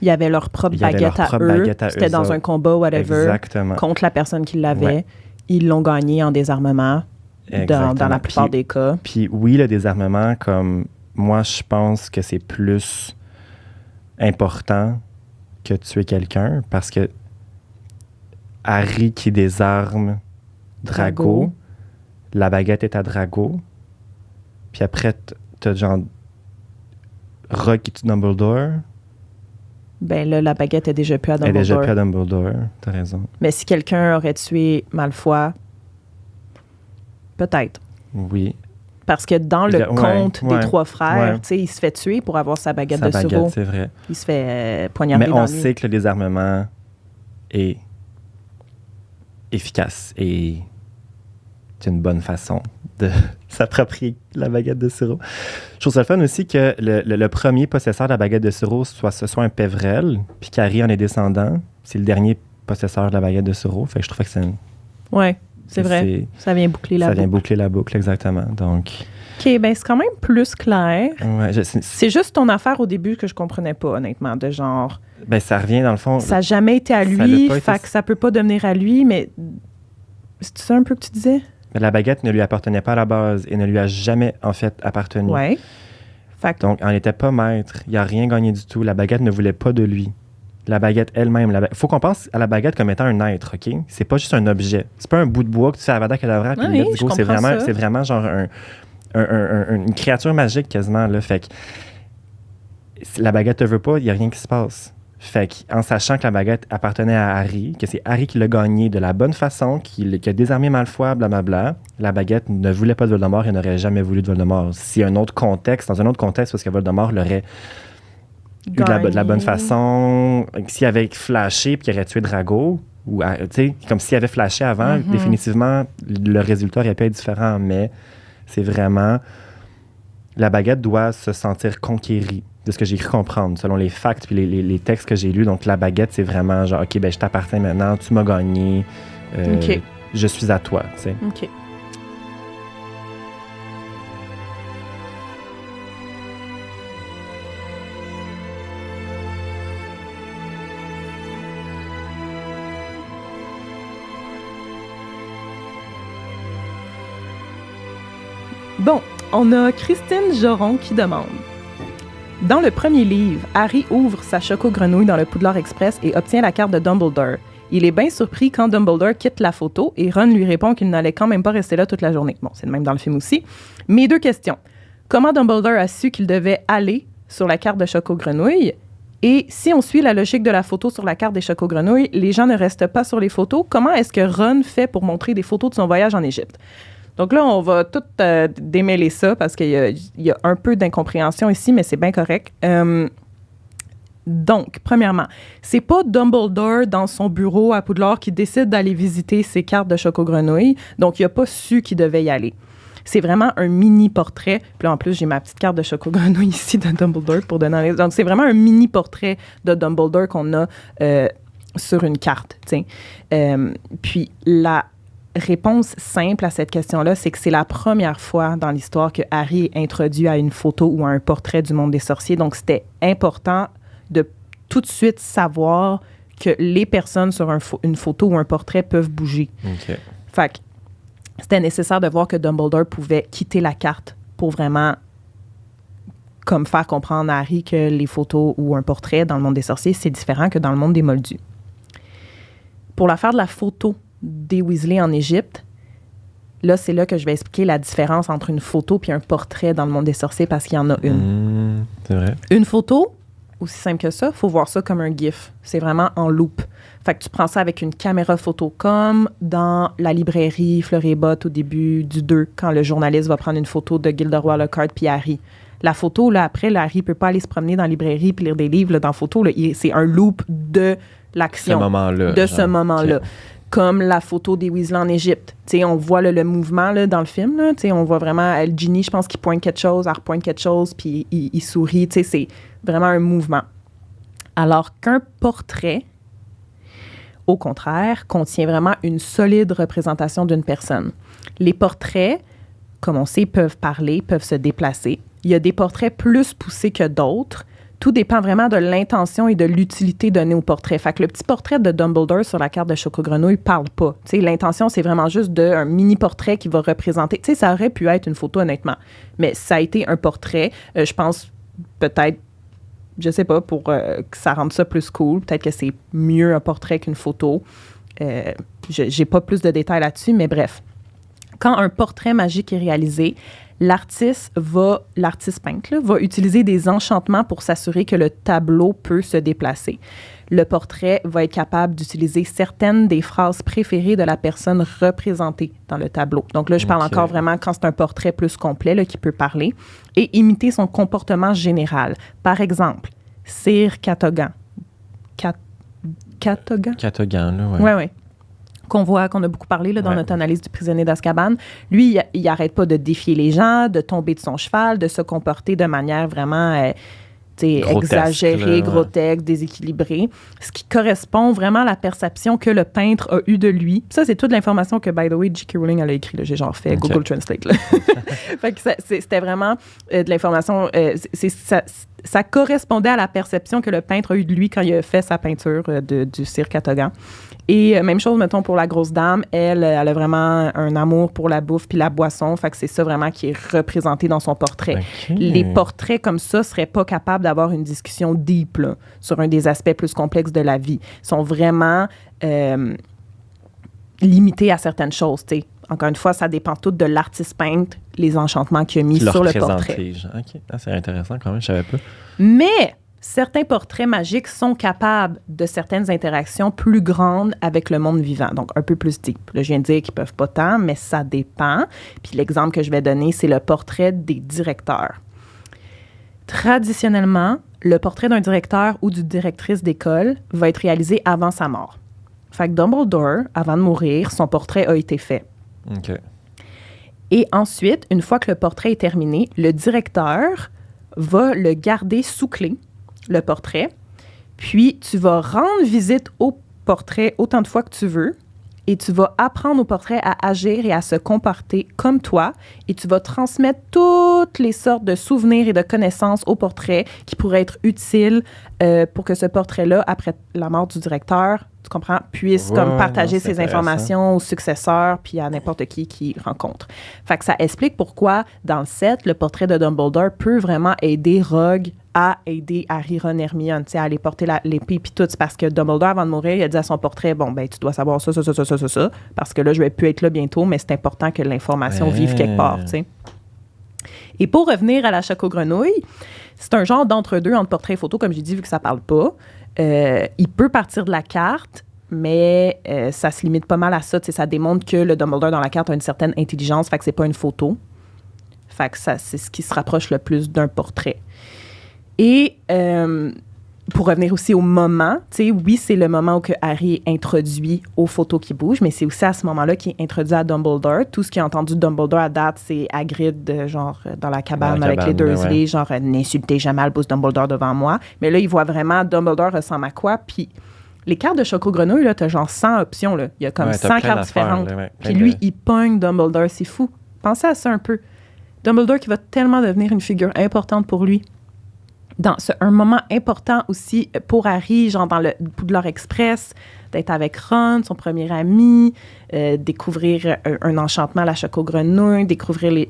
Il y avait leur propre baguette à eux. C'était dans un combat, whatever, exactement, contre la personne qui l'avait. Ouais. Ils l'ont gagné en désarmement. Dans la plupart des cas. Puis oui, le désarmement, comme moi, je pense que c'est plus important que tuer quelqu'un parce que Harry qui désarme Drago, la baguette est à Drago, puis après, t'as genre Rogue qui tue Dumbledore. Ben là, la baguette est déjà plus à Dumbledore. Elle est déjà plus à Dumbledore, t'as raison. Mais si quelqu'un aurait tué Malfoy, peut-être. Oui. Parce que dans le conte des trois frères, il se fait tuer pour avoir sa baguette de Suro. C'est vrai. Il se fait poignarder dans Mais le on sait que le désarmement est efficace et c'est une bonne façon de s'approprier la baguette de Suro. Je trouve ça le fun aussi que le premier possesseur de la baguette de Suro soit un Pévrel, puis qu'Harry en est descendant. C'est le dernier possesseur de la baguette de Suro. Fait que je trouve que c'est une... Ouais. C'est vrai, ça vient boucler la boucle. Ça vient boucler la boucle, exactement. Donc... OK, ben c'est quand même plus clair. Ouais, c'est juste ton affaire au début que je comprenais pas, honnêtement, de genre... Ben ça revient, dans le fond... Ça n'a jamais été à lui, fait que ça peut pas devenir à lui, mais... C'est ça un peu que tu disais? La baguette ne lui appartenait pas à la base et ne lui a jamais, en fait, appartenu. Ouais. Donc, elle n'était pas maître. Il n'a rien gagné du tout. La baguette ne voulait pas de lui. La baguette elle-même. Il faut qu'on pense à la baguette comme étant un être, OK? C'est pas juste un objet. C'est pas un bout de bois que tu fais à Avada Kedavra puis let's go. C'est vraiment genre une créature magique quasiment. Là. Fait que si la baguette te veut pas, il n'y a rien qui se passe. Fait qu'en sachant que la baguette appartenait à Harry, que c'est Harry qui l'a gagnée de la bonne façon, qui a désarmé Malfoy, blablabla, la baguette ne voulait pas de Voldemort et n'aurait jamais voulu de Voldemort. Si dans un autre contexte, parce que Voldemort l'aurait eu de la bonne façon, s'il avait flashé puis qu'il aurait tué Drago, ou comme s'il avait flashé avant, définitivement, le résultat aurait pu être différent, mais c'est vraiment... La baguette doit se sentir conquérie, de ce que j'ai cru comprendre, selon les facts puis les textes que j'ai lus. Donc, la baguette, c'est vraiment genre, OK, ben je t'appartiens maintenant, tu m'as gagné, je suis à toi, tu sais. OK. Bon, on a Christine Joron qui demande. Dans le premier livre, Harry ouvre sa choco-grenouille dans le Poudlard Express et obtient la carte de Dumbledore. Il est bien surpris quand Dumbledore quitte la photo et Ron lui répond qu'il n'allait quand même pas rester là toute la journée. Bon, c'est le même dans le film aussi. Mes 2 questions. Comment Dumbledore a su qu'il devait aller sur la carte de choco-grenouille? Et si on suit la logique de la photo sur la carte des choco-grenouilles, les gens ne restent pas sur les photos. Comment est-ce que Ron fait pour montrer des photos de son voyage en Égypte? Donc là, on va tout démêler ça parce qu'il y a un peu d'incompréhension ici, mais c'est bien correct. Donc, premièrement, c'est pas Dumbledore dans son bureau à Poudlard qui décide d'aller visiter ses cartes de choco-grenouille. Donc, il n'a pas su qu'il devait y aller. C'est vraiment un mini-portrait. Puis là, en plus, j'ai ma petite carte de choco-grenouille ici de Dumbledore pour donner... Donc, c'est vraiment un mini-portrait de Dumbledore qu'on a sur une carte. Puis, la réponse simple à cette question-là, c'est que c'est la première fois dans l'histoire que Harry est introduit à une photo ou à un portrait du monde des sorciers. Donc, c'était important de tout de suite savoir que les personnes sur une photo ou un portrait peuvent bouger. OK. Fait que c'était nécessaire de voir que Dumbledore pouvait quitter la carte pour vraiment comme faire comprendre à Harry que les photos ou un portrait dans le monde des sorciers, c'est différent que dans le monde des Moldus. Pour l'affaire de la photo des Weasley en Égypte, là, c'est là que je vais expliquer la différence entre une photo et un portrait dans le monde des sorciers parce qu'il y en a une. C'est vrai. Une photo, aussi simple que ça, il faut voir ça comme un GIF. C'est vraiment en loop. Fait que tu prends ça avec une caméra photo, comme dans la librairie Fleur et Botte au début du 2, quand le journaliste va prendre une photo de Gilderoy Lockhart puis Harry. La photo, là, après, là, Harry ne peut pas aller se promener dans la librairie puis lire des livres. Là, dans la photo, là, c'est un loop de l'action. Ce moment-là. Okay. Comme la photo des Weasley en Égypte. T'sais, on voit le mouvement là, dans le film. Là, on voit vraiment Ginny, je pense, qui pointe quelque chose, elle repointe quelque chose, puis il sourit. C'est vraiment un mouvement. Alors qu'un portrait, au contraire, contient vraiment une solide représentation d'une personne. Les portraits, comme on sait, peuvent parler, peuvent se déplacer. Il y a des portraits plus poussés que d'autres. Tout dépend vraiment de l'intention et de l'utilité donnée au portrait. Fait que le petit portrait de Dumbledore sur la carte de Choco-Grenouille ne parle pas. T'sais, l'intention, c'est vraiment juste un mini-portrait qui va représenter... Tu sais, ça aurait pu être une photo, honnêtement. Mais ça a été un portrait. Je pense peut-être, je sais pas, pour que ça rende ça plus cool. Peut-être que c'est mieux un portrait qu'une photo. J'ai pas plus de détails là-dessus, mais bref. Quand un portrait magique est réalisé, l'artiste peintre là, va utiliser des enchantements pour s'assurer que le tableau peut se déplacer. Le portrait va être capable d'utiliser certaines des phrases préférées de la personne représentée dans le tableau. Donc là, je parle encore vraiment quand c'est un portrait plus complet là, qui peut parler et imiter son comportement général. Par exemple, Sir Cadogan. Cadogan? Cadogan, là, oui. Oui. Qu'on a beaucoup parlé là, dans notre analyse du prisonnier d'Azkaban. Lui, il n'arrête pas de défier les gens, de tomber de son cheval, de se comporter de manière vraiment exagérée, grotesque, déséquilibrée, ce qui correspond vraiment à la perception que le peintre a eue de lui. Ça, c'est toute l'information que, by the way, J.K. Rowling elle a écrit. J'ai genre fait Google Translate. Là. Fait que c'était vraiment de l'information... ça correspondait à la perception que le peintre a eue de lui quand il a fait sa peinture du Sir Cadogan. Et même chose, mettons, pour la grosse dame. Elle a vraiment un amour pour la bouffe puis la boisson. Fait que c'est ça vraiment qui est représenté dans son portrait. Okay. Les portraits comme ça seraient pas capables d'avoir une discussion deep là, sur un des aspects plus complexes de la vie. Ils sont vraiment limités à certaines choses, tu sais. Encore une fois, ça dépend tout de l'artiste peintre, les enchantements qu'il a mis sur le portrait. OK. C'est intéressant quand même, je savais pas. Mais... certains portraits magiques sont capables de certaines interactions plus grandes avec le monde vivant, donc un peu plus deep. Là, je viens de dire qu'ils ne peuvent pas tant, mais ça dépend. Puis l'exemple que je vais donner, c'est le portrait des directeurs. Traditionnellement, le portrait d'un directeur ou d'une directrice d'école va être réalisé avant sa mort. Fait que Dumbledore, avant de mourir, son portrait a été fait. OK. Et ensuite, une fois que le portrait est terminé, le directeur va le garder sous clé, le portrait, puis tu vas rendre visite au portrait autant de fois que tu veux et tu vas apprendre au portrait à agir et à se comporter comme toi et tu vas transmettre toutes les sortes de souvenirs et de connaissances au portrait qui pourraient être utiles pour que ce portrait-là, après la mort du directeur, tu comprends, puisse comme partager ses informations aux successeurs puis à n'importe qui rencontre. Fait que ça explique pourquoi, dans le set, le portrait de Dumbledore peut vraiment aider Rogue à aider Harry, Ron, Hermione, à aller porter l'épée puis tout. C'est parce que Dumbledore, avant de mourir, il a dit à son portrait, bon, ben tu dois savoir ça, parce que là, je vais plus être là bientôt, mais c'est important que l'information vive quelque part, tu sais. Et pour revenir à la Choco-Grenouille, c'est un genre d'entre-deux entre portrait et photo, comme j'ai dit, vu que ça parle pas. Il peut partir de la carte, mais ça se limite pas mal à ça. Ça démontre que le Dumbledore dans la carte a une certaine intelligence, fait que c'est pas une photo. Fait que ça, c'est ce qui se rapproche le plus d'un portrait. Et pour revenir aussi au moment, oui, c'est le moment où que Harry est introduit aux photos qui bougent, mais c'est aussi à ce moment-là qu'il est introduit à Dumbledore. Tout ce qu'il a entendu de Dumbledore à date, c'est Hagrid, genre, dans la cabane avec les Dursley, genre, n'insultez jamais Albus Dumbledore devant moi. Mais là, il voit vraiment Dumbledore ressemble à quoi, puis les cartes de Choco-Grenouille, là, t'as genre 100 options, là. Il y a comme 100 cartes différentes. Puis lui, il pogne Dumbledore, c'est fou. Pensez à ça un peu. Dumbledore qui va tellement devenir une figure importante pour lui. Dans un moment important aussi pour Harry, genre dans le Poudlard Express, d'être avec Ron, son premier ami, découvrir un enchantement à la Choco-Grenouille, découvrir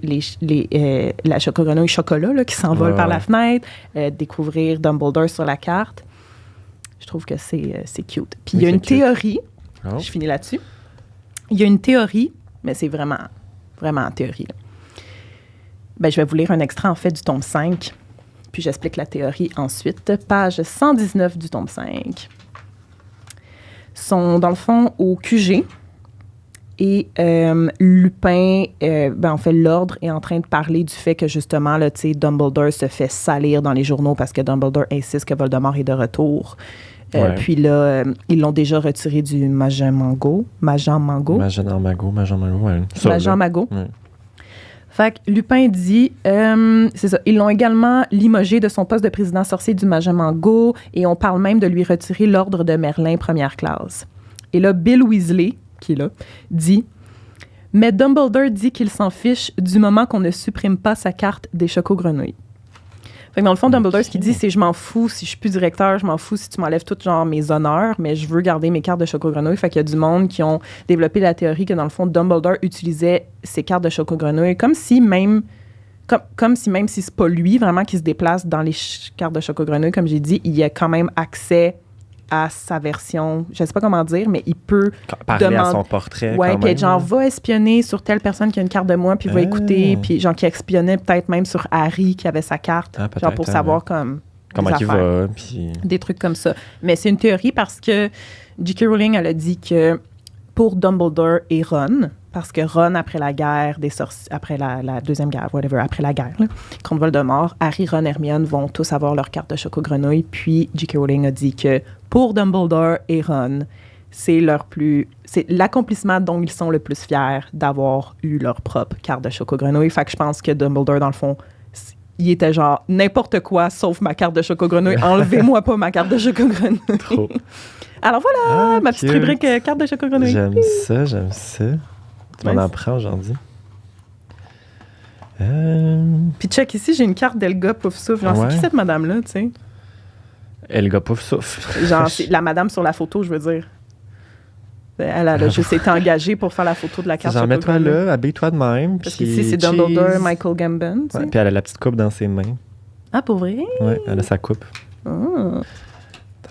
la Choco-Grenouille chocolat là, qui s'envole par la fenêtre, découvrir Dumbledore sur la carte. Je trouve que c'est cute. Puis il y a une théorie, je finis là-dessus, il y a une théorie, mais c'est vraiment, vraiment en théorie. Là. Ben, je vais vous lire un extrait en fait du tome 5. Puis j'explique la théorie ensuite. Page 119 du tome 5. Sont, dans le fond, au QG. Et Lupin, en fait, l'ordre est en train de parler du fait que, justement, là, Dumbledore se fait salir dans les journaux parce que Dumbledore insiste que Voldemort est de retour. Puis là, ils l'ont déjà retiré du Majan-Mago, ouais. Fait que Lupin dit, c'est ça, ils l'ont également limogé de son poste de président sorcier du Majan-Mago et on parle même de lui retirer l'ordre de Merlin première classe. Et là, Bill Weasley, qui est là, dit « Mais Dumbledore dit qu'il s'en fiche du moment qu'on ne supprime pas sa carte des Choco-Grenouilles. » Fait que dans le fond, Dumbledore, ce qu'il dit, c'est « Je m'en fous si je suis plus directeur, je m'en fous si tu m'enlèves tout genre mes honneurs, mais je veux garder mes cartes de Choco-Grenouille. » Fait qu'il y a du monde qui ont développé la théorie que dans le fond, Dumbledore utilisait ses cartes de Choco-Grenouille comme si même si c'est pas lui vraiment qui se déplace dans les cartes de Choco-Grenouille, comme j'ai dit, il y a quand même accès à sa version, je sais pas comment dire, mais il peut parler à son portrait. Ouais, puis genre, va espionner sur telle personne qui a une carte de moi, puis va écouter, puis genre, qui espionnait peut-être même sur Harry qui avait sa carte, genre pour savoir comment il va, puis des trucs comme ça. Mais c'est une théorie parce que J.K. Rowling, elle a dit que pour Dumbledore et Ron, parce que Ron, après la guerre des sorciers, après la deuxième guerre, après la guerre, là, contre Voldemort, Harry, Ron, Hermione vont tous avoir leur carte de Choco-Grenouille. Puis J.K. Rowling a dit que pour Dumbledore et Ron, c'est l'accomplissement dont ils sont le plus fiers d'avoir eu leur propre carte de Choco-Grenouille. Fait que je pense que Dumbledore, dans le fond, il était genre n'importe quoi sauf ma carte de Choco-Grenouille. Enlevez-moi pas ma carte de Choco-Grenouille. Trop. Alors voilà, ma petite rubrique carte de Choco-Grenouille. J'aime ça. Tu m'en apprends aujourd'hui. Puis check, ici, j'ai une carte d'Elga Poufsouffle. Genre, c'est qui cette madame-là, tu sais? Elga Poufsouffle. Genre, c'est la madame sur la photo, je veux dire. Elle a juste été engagée pour faire la photo de la carte. Genre, mets-toi là, habille-toi de même. Parce qu'ici, c'est Dumbledore, Michael Gambon, tu sais. Ouais, puis elle a la petite coupe dans ses mains. Ah, pour vrai? Ouais, elle a sa coupe. Oh.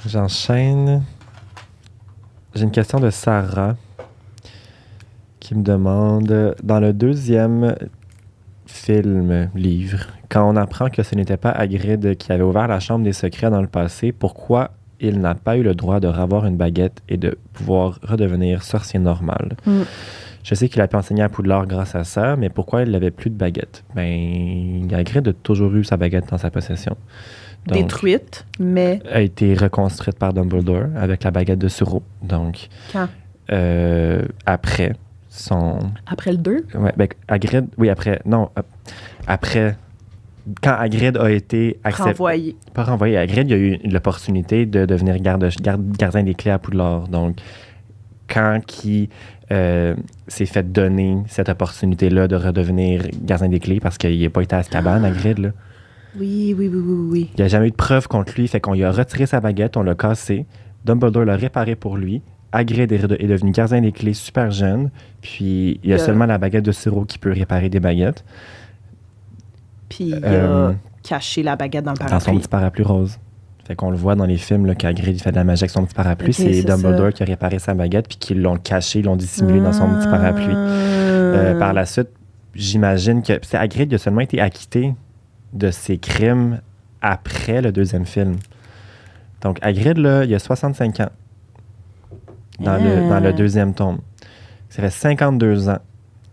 J'enchaîne. J'ai une question de Sarah qui me demande, dans le deuxième livre, quand on apprend que ce n'était pas Hagrid qui avait ouvert la chambre des secrets dans le passé, pourquoi il n'a pas eu le droit de revoir une baguette et de pouvoir redevenir sorcier normal? Je sais qu'il a pu enseigner à Poudlard grâce à ça, mais pourquoi il n'avait plus de baguette? Ben, Hagrid a toujours eu sa baguette dans sa possession. Donc, détruite, mais... a été reconstruite par Dumbledore avec la baguette de Suro. Donc, quand? Après le 2? Ouais, ben, Hagrid... Oui, après... Non, après... Quand Hagrid a été renvoyé. Pas renvoyé. Hagrid, il a eu l'opportunité de devenir gardien des clés à Poudlard. Donc, quand qui s'est fait donner cette opportunité-là de redevenir gardien des clés parce qu'il n'a pas été à Azkaban, Hagrid, là. Oui. Il n'y a jamais eu de preuve contre lui, fait qu'on lui a retiré sa baguette, on l'a cassée. Dumbledore l'a réparé pour lui. Hagrid est devenu gardien des clés super jeune, puis il y a seulement la baguette de sirop qui peut réparer des baguettes. Puis il a caché la baguette dans le parapluie. Dans son petit parapluie rose. Fait qu'on le voit dans les films là, qu'Hagrid fait de la magie avec son petit parapluie. Okay, c'est Dumbledore qui a réparé sa baguette puis qu'ils l'ont caché, ils l'ont dissimulé dans son petit parapluie. Par la suite, j'imagine que Hagrid a seulement été acquitté de ses crimes après le deuxième film. Donc Hagrid, là, il a 65 ans dans le deuxième tome. Ça fait 52 ans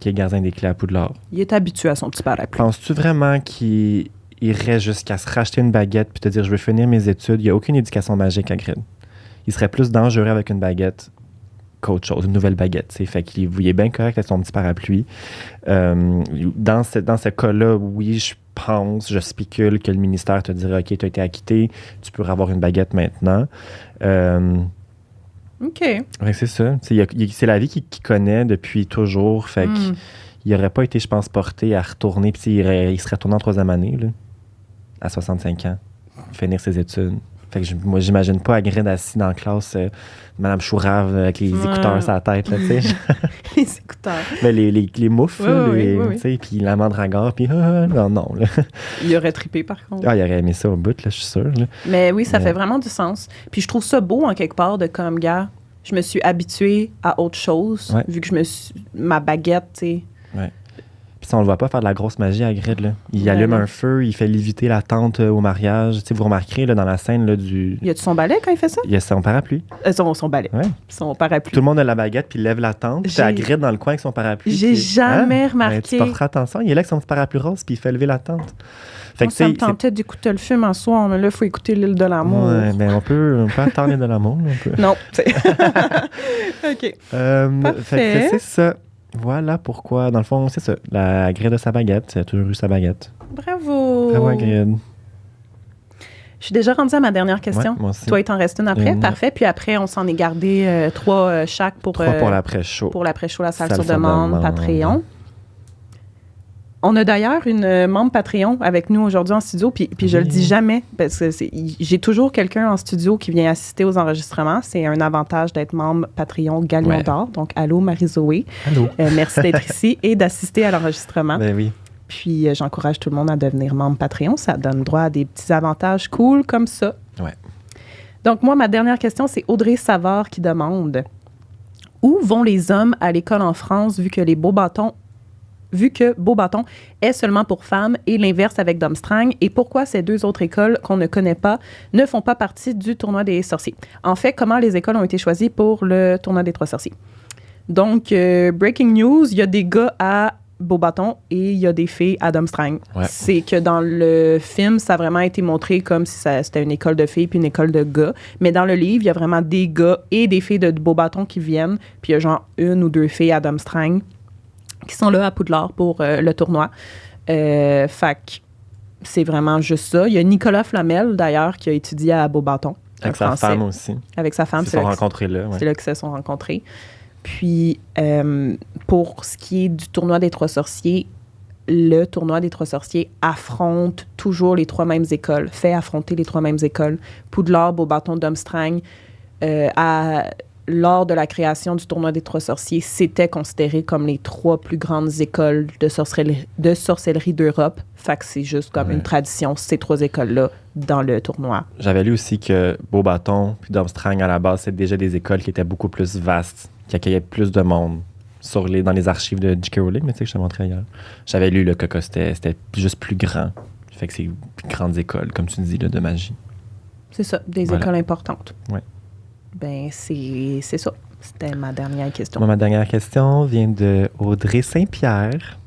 qu'il est gardien des clés à Poudlard. Il est habitué à son petit parapluie. Penses-tu vraiment qu'il irait jusqu'à se racheter une baguette puis te dire « je veux finir mes études », il n'y a aucune éducation magique, Hagrid. Il serait plus dangereux avec une baguette qu'autre chose, une nouvelle baguette. T'sais. Fait qu'il est bien correct avec son petit parapluie. Dans ce cas-là, oui, je spécule que le ministère te dirait « OK, tu as été acquitté, tu pourrais avoir une baguette maintenant ». OK. Ouais, c'est ça. C'est la vie qu'il connaît depuis toujours. Fait qu'il n'aurait pas été, je pense, porté à retourner. Puis il serait retourné en troisième année, là, à 65 ans, finir ses études. Fait que moi, j'imagine pas Hagrid assis dans la classe, Madame Chourave avec les écouteurs sur la tête, là, tu sais. Les écouteurs. Mais les moufles, tu sais, puis la mandragore, puis non, là. Il aurait trippé, par contre. Ah, il aurait aimé ça au bout, là, je suis sûr. Là. Mais oui, ça fait vraiment du sens. Puis je trouve ça beau, en quelque part, de comme, gars, je me suis habituée à autre chose, vu que ma baguette, tu sais. Ouais. Puis ça, on le voit pas faire de la grosse magie à Hagrid, là. Il allume un feu, il fait léviter la tante au mariage. Tu sais, vous remarquerez, là, dans la scène, là, du... Y a-tu son balai quand il fait ça? Il y a son parapluie. Son balai. Ouais. Son parapluie. Tout le monde a la baguette, puis il lève la tente. Puis Hagrid dans le coin avec son parapluie. J'ai jamais remarqué. Ben, tu porteras attention. Il est là avec son petit parapluie rose, puis il fait lever la tente. Fait que ça me tentait d'écouter le film en soir, mais là, il faut écouter L'île de l'amour. Ouais, mais on peut attendre L'île de l'amour. Non. OK. Parfait. Fait que c'est ça. Voilà pourquoi, dans le fond, c'est ça. La grille de sa baguette, elle a toujours eu sa baguette. Bravo! Bravo, Hagrid. Je suis déjà rendue à ma dernière question. Ouais, moi aussi. Toi, il t'en reste une après? Parfait. Puis après, on s'en est gardé 3 chaque pour... 3 pour l'après-show. Pour l'après-show, la salle sur demande, Patreon. On a d'ailleurs une membre Patreon avec nous aujourd'hui en studio, puis je le dis jamais, parce que j'ai toujours quelqu'un en studio qui vient assister aux enregistrements. C'est un avantage d'être membre Patreon Galion d'Or. Donc, allô Marie-Zoé. Allô. Merci d'être ici et d'assister à l'enregistrement. Ben oui. Puis, j'encourage tout le monde à devenir membre Patreon. Ça donne droit à des petits avantages cool comme ça. Ouais. Donc, moi, ma dernière question, c'est Audrey Savard qui demande « Où vont les hommes à l'école en France vu que Beauxbâton est seulement pour femmes et l'inverse avec Domstrang, et pourquoi ces 2 autres écoles qu'on ne connaît pas ne font pas partie du tournoi des sorciers? En fait, comment les écoles ont été choisies pour le tournoi des 3 sorciers? Donc, breaking news, il y a des gars à Beauxbâton et il y a des filles à Domstrang. Ouais. C'est que dans le film, ça a vraiment été montré comme si c'était une école de filles puis une école de gars. Mais dans le livre, il y a vraiment des gars et des filles de Beauxbâton qui viennent, puis il y a genre 1 ou 2 filles à Domstrang qui sont là à Poudlard pour le tournoi. Fait que c'est vraiment juste ça. Il y a Nicolas Flamel, d'ailleurs, qui a étudié à Beauxbâton. Avec sa femme aussi. Avec sa femme. Ils se sont rencontrés là. Ouais. C'est là qu'ils se sont rencontrés. Puis, pour ce qui est du tournoi des 3 sorciers, le tournoi des 3 sorciers affronte toujours les 3 mêmes écoles, fait affronter les 3 mêmes écoles. Poudlard, Beauxbâton, Domstrang, lors de la création du tournoi des 3 sorciers, c'était considéré comme les 3 plus grandes écoles de sorcellerie d'Europe. Fait que c'est juste comme une tradition, ces 3 écoles-là, dans le tournoi. J'avais lu aussi que Beauxbâton puis Domstrang, à la base, c'était déjà des écoles qui étaient beaucoup plus vastes, qui accueillaient plus de monde dans les archives de J.K. Rowling, mais tu sais que je te montrais hier. J'avais lu que c'était juste plus grand. Fait que c'est plus grandes écoles, comme tu dis, là, de magie. C'est ça, des écoles importantes. Ouais. Ben, c'est ça. C'était ma dernière question. Moi, ma dernière question vient de Audrey Saint-Pierre.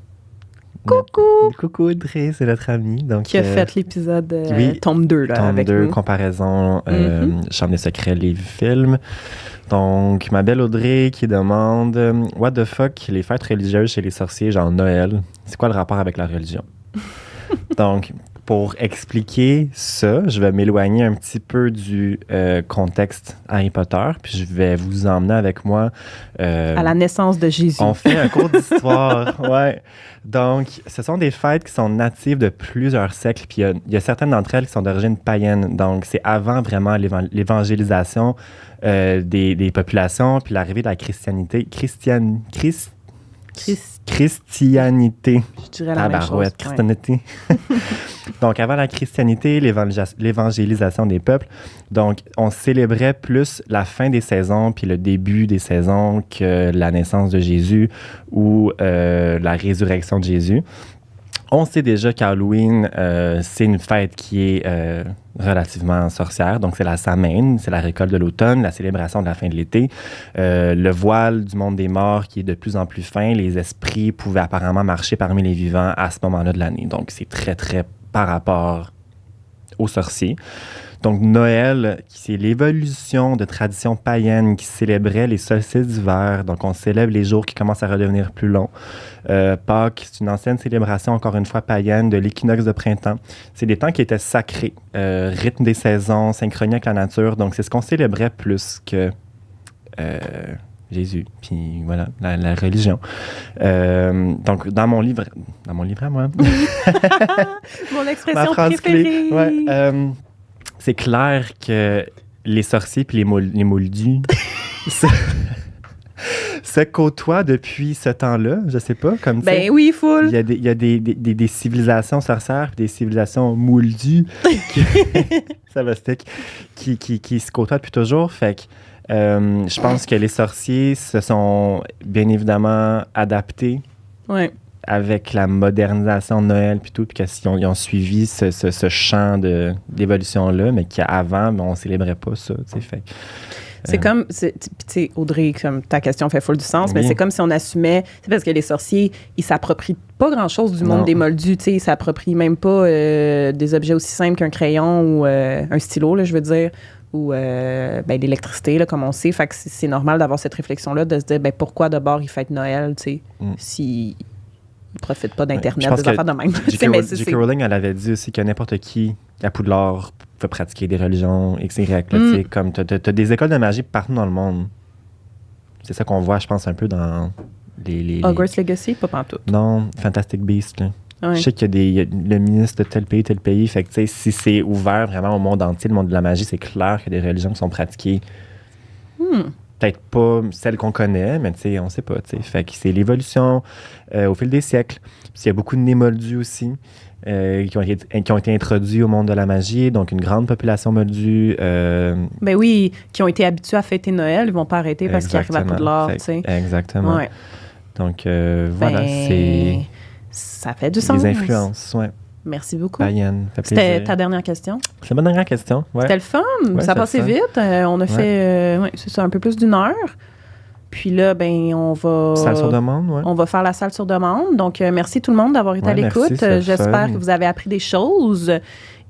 Coucou! Coucou Audrey, c'est notre amie. Donc, qui a fait l'épisode tome 2 là, avec nous. Comparaison Chambre des secrets, livre, film. Donc, ma belle Audrey qui demande « What the fuck, les fêtes religieuses chez les sorciers, genre Noël, c'est quoi le rapport avec la religion? » Donc, pour expliquer ça, je vais m'éloigner un petit peu du contexte Harry Potter, puis je vais vous emmener avec moi... à la naissance de Jésus. On fait un cours d'histoire, ouais. Donc, ce sont des fêtes qui sont natives de plusieurs siècles, puis il y a certaines d'entre elles qui sont d'origine païenne. Donc, c'est avant vraiment l'évangélisation des populations, puis l'arrivée de la christianité. Christianité. Je dirais la même chose. Christianité. Donc, avant la christianité, l'évangélisation des peuples, donc, on célébrait plus la fin des saisons puis le début des saisons que la naissance de Jésus ou la résurrection de Jésus. On sait déjà qu'Halloween, c'est une fête qui est relativement sorcière. Donc, c'est la Samhain, c'est la récolte de l'automne, la célébration de la fin de l'été. Le voile du monde des morts qui est de plus en plus fin. Les esprits pouvaient apparemment marcher parmi les vivants à ce moment-là de l'année. Donc, c'est très, très par rapport aux sorciers. Donc, Noël, c'est l'évolution de traditions païennes qui célébraient les solstices d'hiver. Donc, on célèbre les jours qui commencent à redevenir plus longs. Pâques, c'est une ancienne célébration, encore une fois, païenne, de l'équinoxe de printemps. C'est des temps qui étaient sacrés, rythme des saisons, synchronie avec la nature. Donc, c'est ce qu'on célébrait plus que Jésus, puis voilà, la religion. Donc, dans mon livre à moi. Mon expression préférée. Ouais, c'est clair que les sorciers puis les moldus se côtoient depuis ce temps-là, je sais pas, comme ça. Ben oui, full. Il y a des civilisations sorcières puis des civilisations moldues qui se côtoient depuis toujours. Fait que je pense que les sorciers se sont bien évidemment adaptés. Ouais. Avec la modernisation de Noël puis tout, puis qu'ils ont suivi ce champ d'évolution-là, mais qu'avant, on célébrait pas ça, tu sais, fait. C'est comme, tu sais, Audrey, comme ta question fait full du sens, oui. Mais c'est comme si on assumait, c'est parce que les sorciers, ils s'approprient pas grand-chose du monde des moldus, tu sais, ils s'approprient même pas des objets aussi simples qu'un crayon ou un stylo, là, je veux dire, ou l'électricité, là, comme on sait, fait que c'est normal d'avoir cette réflexion-là, de se dire, pourquoi d'abord ils fêtent Noël, tu sais, si... Ils ne profitent pas d'Internet, des affaires de même. J.K. Rowling, elle avait dit aussi que n'importe qui, à Poudlard, peut pratiquer des religions X, Y. Comme tu as des écoles de magie partout dans le monde. C'est ça qu'on voit, je pense, un peu dans les Hogwarts Legacy, pas pantoute. Non, Fantastic Beasts. Là. Ouais. Je sais qu'il y a le ministre de tel pays. Fait que, tu sais, si c'est ouvert vraiment au monde entier, le monde de la magie, c'est clair qu'il y a des religions qui sont pratiquées. Peut-être pas celles qu'on connaît, mais tu sais, on sait pas, tu sais. Fait que c'est l'évolution au fil des siècles. Puis il y a beaucoup de nés moldus aussi qui ont été introduits au monde de la magie, donc une grande population moldue. Ben oui, qui ont été habitués à fêter Noël, ils vont pas arrêter parce qu'ils arrivent à Poudlard, tu sais. Exactement. Ouais. Donc voilà, ça fait du sens. Les influences, ouais. Merci beaucoup. Païenne, fait plaisir. C'était ta dernière question? C'est ma dernière question, ouais. C'était le fun. Ouais, ça a passé vite. On a fait, c'est ça, un peu plus d'1 heure. Puis là, on va... Salle sur demande, oui. On va faire la salle sur demande. Donc, merci tout le monde d'avoir été à l'écoute. J'espère que vous avez appris des choses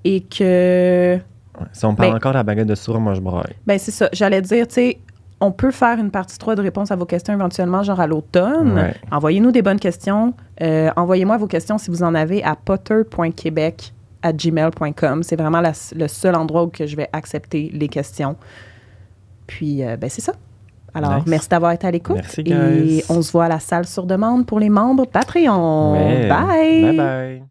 et que... Ouais, si on parle encore de la baguette de sourd, moi, je braille. C'est ça. J'allais dire, tu sais, on peut faire une partie 3 de réponse à vos questions éventuellement, genre à l'automne. Ouais. Envoyez-nous des bonnes questions. Envoyez-moi vos questions si vous en avez à potter.quebec@gmail.com. C'est vraiment le seul endroit où que je vais accepter les questions. Puis, c'est ça. Alors, merci d'avoir été à l'écoute. Merci, guys. Et on se voit à la salle sur demande pour les membres Patreon. Ouais. Bye! Bye-bye.